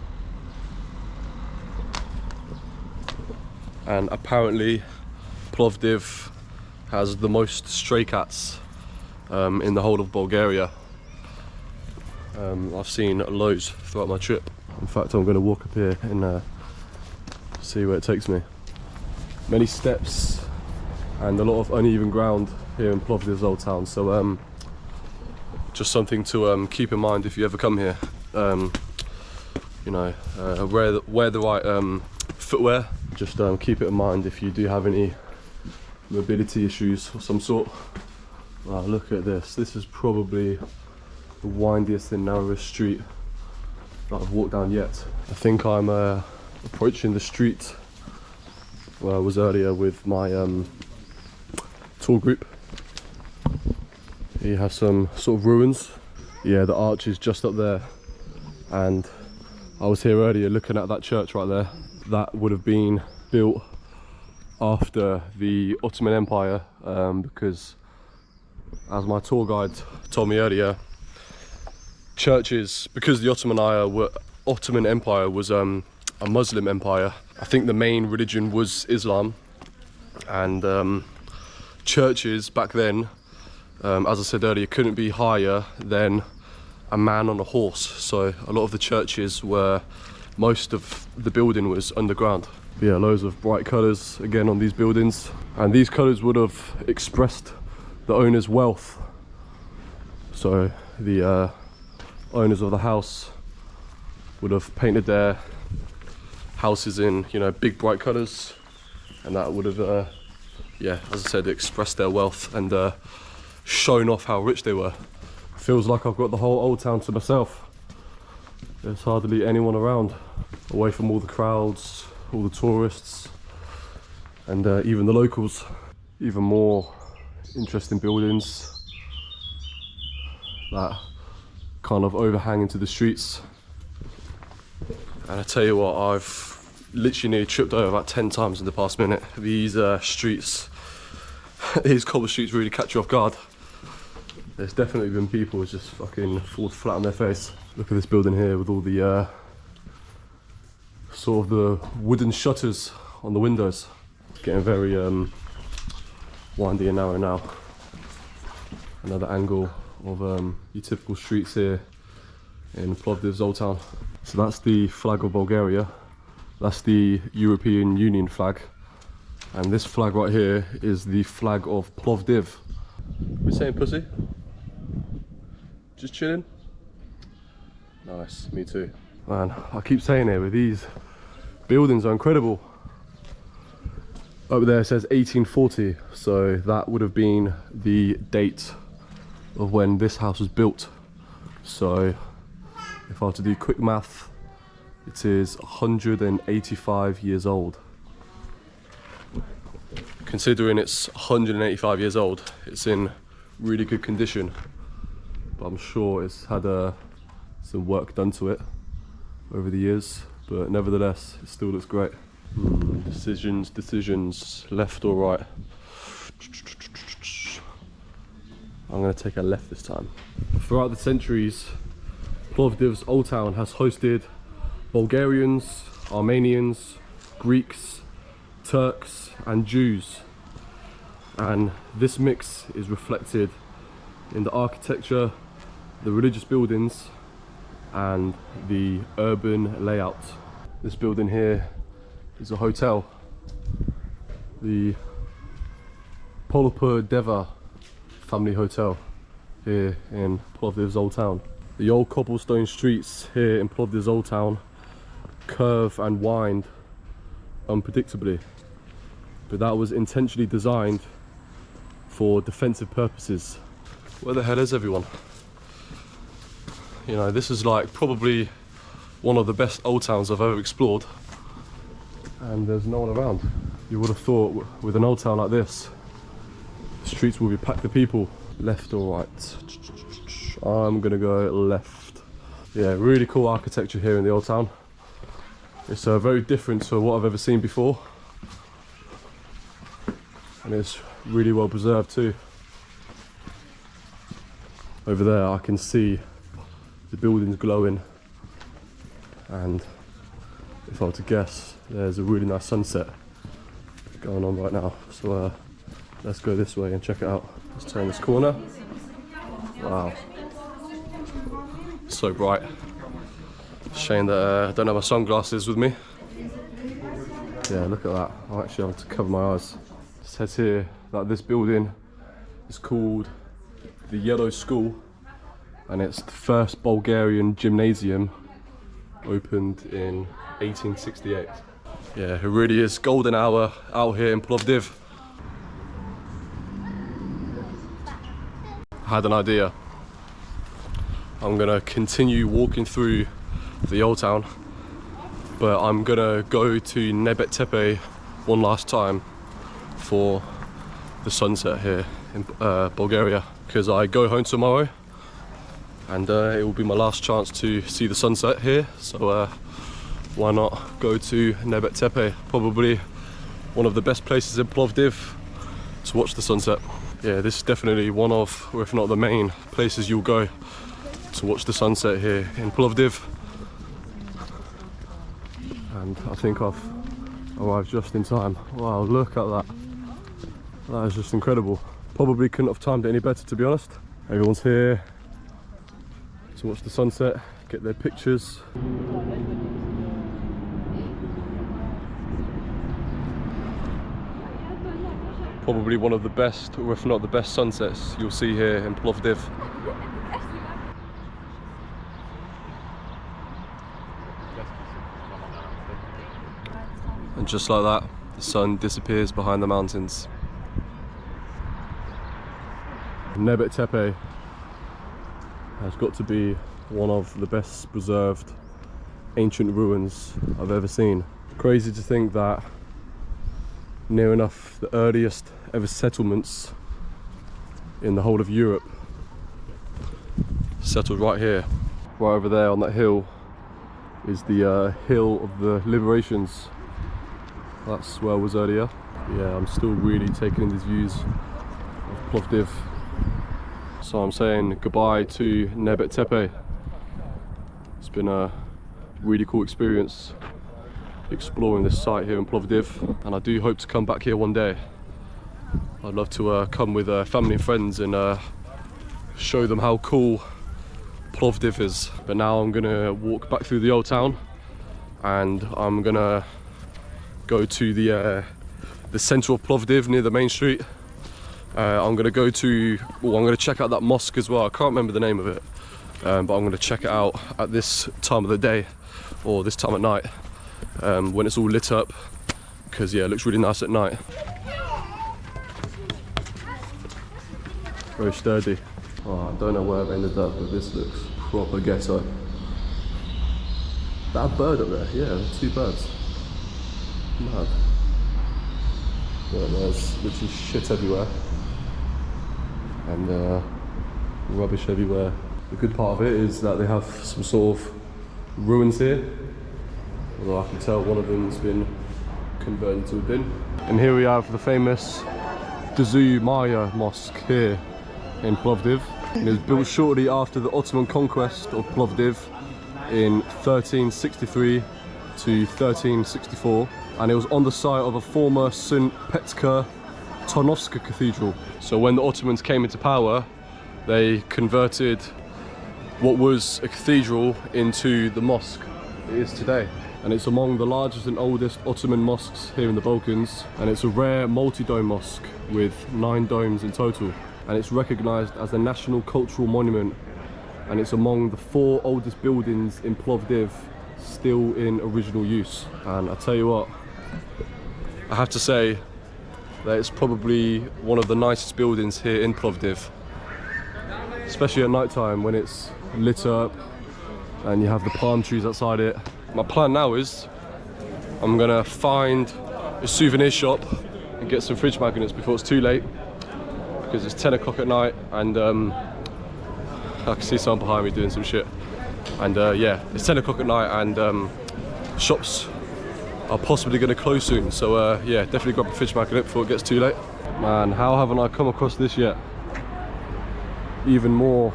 [SPEAKER 1] And apparently Plovdiv has the most stray cats in the whole of Bulgaria. I've seen loads throughout my trip. In fact, I'm going to walk up here and see where it takes me. many steps and a lot of uneven ground here in Plovdiv's old town. So just something to keep in mind if you ever come here. You know, wear the right footwear. Just keep it in mind if you do have any mobility issues of some sort. Wow, look at this. This is probably the windiest and narrowest street that I've walked down yet. I think I'm approaching the street where I was earlier with my tour group. You have some sort of ruins. Yeah, the arch is just up there, and I was here earlier looking at that church right there. That would have been built after the Ottoman Empire, because as my tour guide told me earlier, churches, because the Ottoman Empire was a Muslim empire, I think the main religion was Islam, and churches back then, as I said earlier, couldn't be higher than a man on a horse. So a lot of the churches were, most of the building was underground. But yeah, loads of bright colours again on these buildings, and these colours would have expressed the owner's wealth. So the owners of the house would have painted their houses in, you know, big bright colours, and that would have yeah, as I said, expressed their wealth and shown off how rich they were. Feels like I've got the whole old town to myself. There's hardly anyone around, away from all the crowds, all the tourists, and even the locals. Even more interesting buildings that kind of overhang into the streets. And I tell you what, I've literally nearly tripped over about 10 times in the past minute. These streets, these cobble streets really catch you off guard. There's definitely been people who just fucking fall flat on their face. Look at this building here with all the sort of the wooden shutters on the windows. Getting very windy and narrow now. Another angle of your typical streets here in Plovdiv's old town. So that's the flag of Bulgaria. That's the European Union flag. And this flag right here is the flag of Plovdiv. We saying pussy? Just chilling? Nice, me too. Man, I keep saying it, but these buildings are incredible. Over there it says 1840, so that would have been the date of when this house was built. So if I were to do quick math, it is 185 years old. Considering it's 185 years old, it's in really good condition, but I'm sure it's had some work done to it over the years, but nevertheless it still looks great. Decisions, left or right? I'm going to take a left this time. Throughout the centuries, Plovdiv's old town has hosted Bulgarians, Armenians, Greeks, Turks and Jews, and this mix is reflected in the architecture, the religious buildings and the urban layout. This building here is a hotel, the Philippopolis family hotel here in Plovdiv's old town. The old cobblestone streets here in Plovdiv's old town curve and wind unpredictably, but that was intentionally designed for defensive purposes. Where the hell is everyone? You know, this is like probably one of the best old towns I've ever explored, and there's no one around. You would have thought with an old town like this, the streets will be packed with people. Left or right? I'm gonna go left. Yeah, really cool architecture here in the old town. It's very different to what I've ever seen before, and it's really well preserved too. Over there I can see the buildings glowing, and if I were to guess, there's a really nice sunset going on right now. So let's go this way and check it out. Let's turn this corner. Wow, so bright. Shame that I don't have my sunglasses with me. Yeah, look at that. I actually have to cover my eyes. It says here that this building is called the Yellow School, and it's the first Bulgarian gymnasium, opened in 1868. Yeah, it really is golden hour out here in Plovdiv. I had an idea. I'm gonna continue walking through the old town, but I'm gonna go to Nebet Tepe one last time for the sunset here in Bulgaria, because I go home tomorrow and it will be my last chance to see the sunset here, so why not go to Nebet Tepe, probably one of the best places in Plovdiv to watch the sunset. Yeah, this is definitely one of, or if not the main places you'll go to watch the sunset here in Plovdiv. And I think I've arrived just in time. Wow, look at that. That is just incredible. Probably couldn't have timed it any better, to be honest. Everyone's here to watch the sunset, get their pictures. Probably one of the best, or if not the best sunsets you'll see here in Plovdiv. And just like that, the sun disappears behind the mountains. Nebet Tepe has got to be one of the best preserved ancient ruins I've ever seen. Crazy to think that near enough the earliest ever settlements in the whole of Europe settled right here. Right over there on that hill is the Hill of the Liberations. That's where I was earlier. Yeah, I'm still really taking in these views of Plovdiv. So I'm saying goodbye to Nebet Tepe. It's been a really cool experience exploring this site here in Plovdiv, and I do hope to come back here one day. I'd love to come with family and friends and show them how cool Plovdiv is. But now I'm gonna walk back through the old town, and I'm gonna go to the centre of Plovdiv near the main street. I'm gonna go to, well, I'm gonna check out that mosque as well. I can't remember the name of it, but I'm gonna check it out at this time of the day, or this time at night, when it's all lit up, because yeah, it looks really nice at night. Very sturdy. Oh, I don't know where I've ended up, but this looks proper ghetto. That bird up there, yeah, 2 birds. Mad. Yeah, there's literally shit everywhere, and rubbish everywhere. The good part of it is that they have some sort of ruins here, although I can tell one of them's been converted to a bin. And here we have the famous Dazu Maya Mosque here in Plovdiv. It was built shortly after the Ottoman conquest of Plovdiv in 1363 to 1364, and it was on the site of a former St. Petka Tarnowska Cathedral. So when the Ottomans came into power, they converted what was a cathedral into the mosque it is today. And it's among the largest and oldest Ottoman mosques here in the Balkans, and it's a rare multi-dome mosque with 9 domes in total. And it's recognised as a National Cultural Monument, and it's among the 4 oldest buildings in Plovdiv still in original use. And I tell you what, I have to say that it's probably one of the nicest buildings here in Plovdiv, especially at night time when it's lit up and you have the palm trees outside it. My plan now is I'm gonna find a souvenir shop and get some fridge magnets before it's too late, because it's 10 o'clock at night and I can see someone behind me doing some shit. And yeah, it's 10 o'clock at night and shops are possibly going to close soon. So yeah, definitely grab a fridge magnet before it gets too late. Man, how haven't I come across this yet? Even more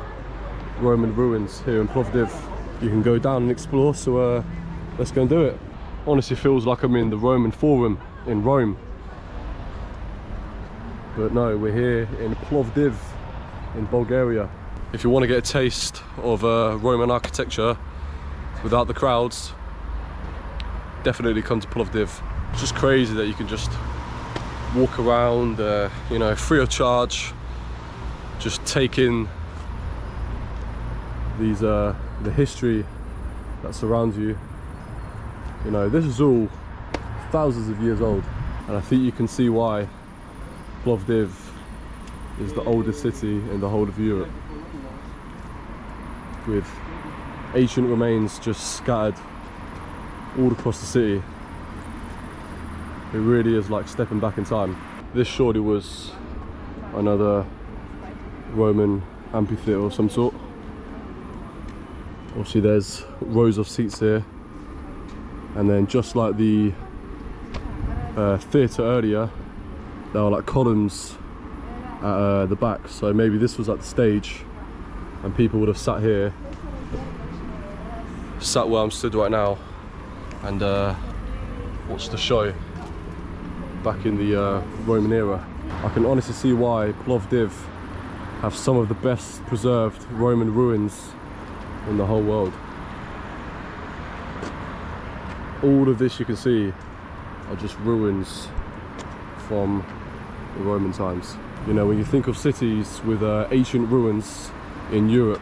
[SPEAKER 1] Roman ruins here in Plovdiv. You can go down and explore, so let's go and do it. Honestly feels like I'm in the Roman Forum in Rome. But no, we're here in Plovdiv in Bulgaria. If you want to get a taste of Roman architecture without the crowds, definitely come to Plovdiv. It's just crazy that you can just walk around, you know, free of charge, just take in these the history that surrounds you. You know, this is all thousands of years old, and I think you can see why Plovdiv is the oldest city in the whole of Europe, with ancient remains just scattered all across the city. It really is like stepping back in time. This surely was another Roman amphitheatre of some sort. Obviously there's rows of seats here, and then just like the theatre earlier, there are like columns at the back, so maybe this was like the stage and people would have sat here, sat where I'm stood right now, and watched the show back in the Roman era. I can honestly see why Plovdiv have some of the best preserved Roman ruins in the whole world. All of this you can see are just ruins from the Roman times. You know, when you think of cities with ancient ruins in Europe,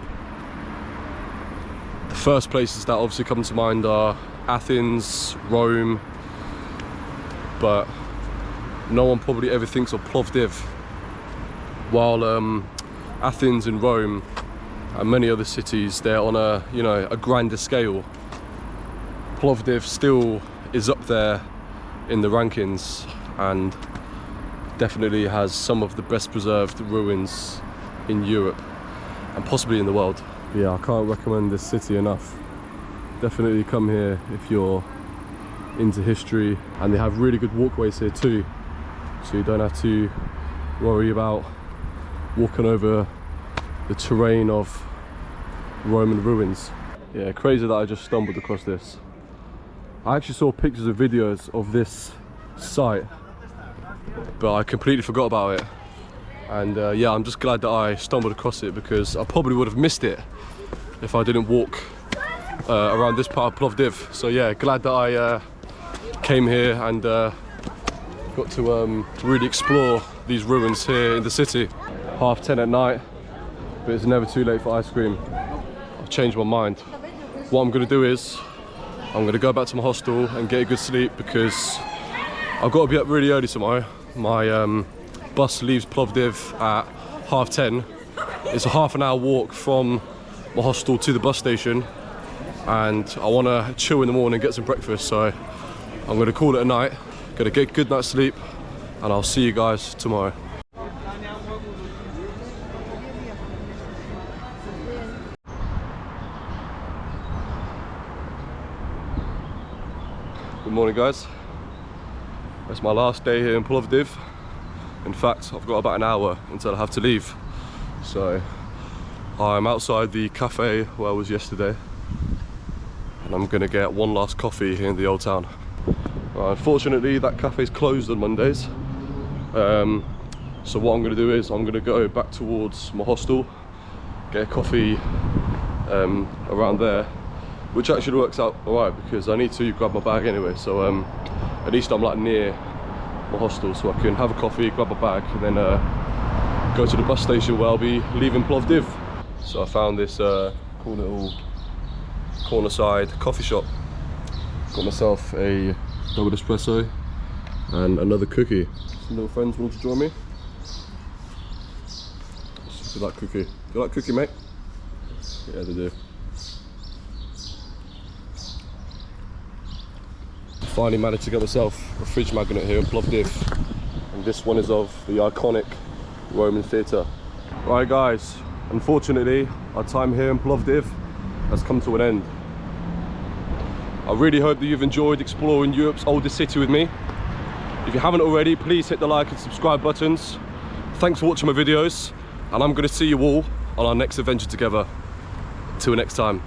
[SPEAKER 1] the first places that obviously come to mind are Athens, Rome, but no one probably ever thinks of Plovdiv. While Athens and Rome and many other cities, they're on a, you know, a grander scale, Plovdiv still is up there in the rankings and definitely has some of the best preserved ruins in Europe and possibly in the world. Yeah, I can't recommend this city enough. Definitely come here if you're into history, and they have really good walkways here too, so you don't have to worry about walking over the terrain of Roman ruins. Yeah, crazy that I just stumbled across this. I actually saw pictures and videos of this site, but I completely forgot about it. And yeah, I'm just glad that I stumbled across it, because I probably would have missed it if I didn't walk around this part of Plovdiv. So yeah, glad that I came here and got to really explore these ruins here in the city. 10:30 at night, but it's never too late for ice cream. I've changed my mind. What I'm going to do is I'm going to go back to my hostel and get a good sleep, because I've got to be up really early tomorrow. My bus leaves Plovdiv at 10:30. It's a half an hour walk from my hostel to the bus station, and I want to chill in the morning, get some breakfast, so I'm going to call it a night. Going to get a good night's sleep, and I'll see you guys tomorrow. Good morning, guys. It's my last day here in Plovdiv. In fact, I've got about an hour until I have to leave. So I'm outside the cafe where I was yesterday, and I'm gonna get one last coffee here in the old town. Unfortunately, that cafe's closed on Mondays. So what I'm gonna do is I'm gonna go back towards my hostel, get a coffee around there, which actually works out alright because I need to grab my bag anyway. So at least I'm like near my hostel, so I can have a coffee, grab my bag, and then go to the bus station where I'll be leaving Plovdiv. So I found this cool little corner side coffee shop. Got myself a double espresso and another cookie. Some little friends want to join me. If you like cookie. Do you like cookie, mate? Yeah, they do. Finally managed to get myself a fridge magnet here in Plovdiv, and this one is of the iconic Roman theatre. Right guys, unfortunately our time here in Plovdiv has come to an end. I really hope that you've enjoyed exploring Europe's oldest city with me. If you haven't already, please hit the like and subscribe buttons. Thanks for watching my videos, and I'm going to see you all on our next adventure together. Till next time.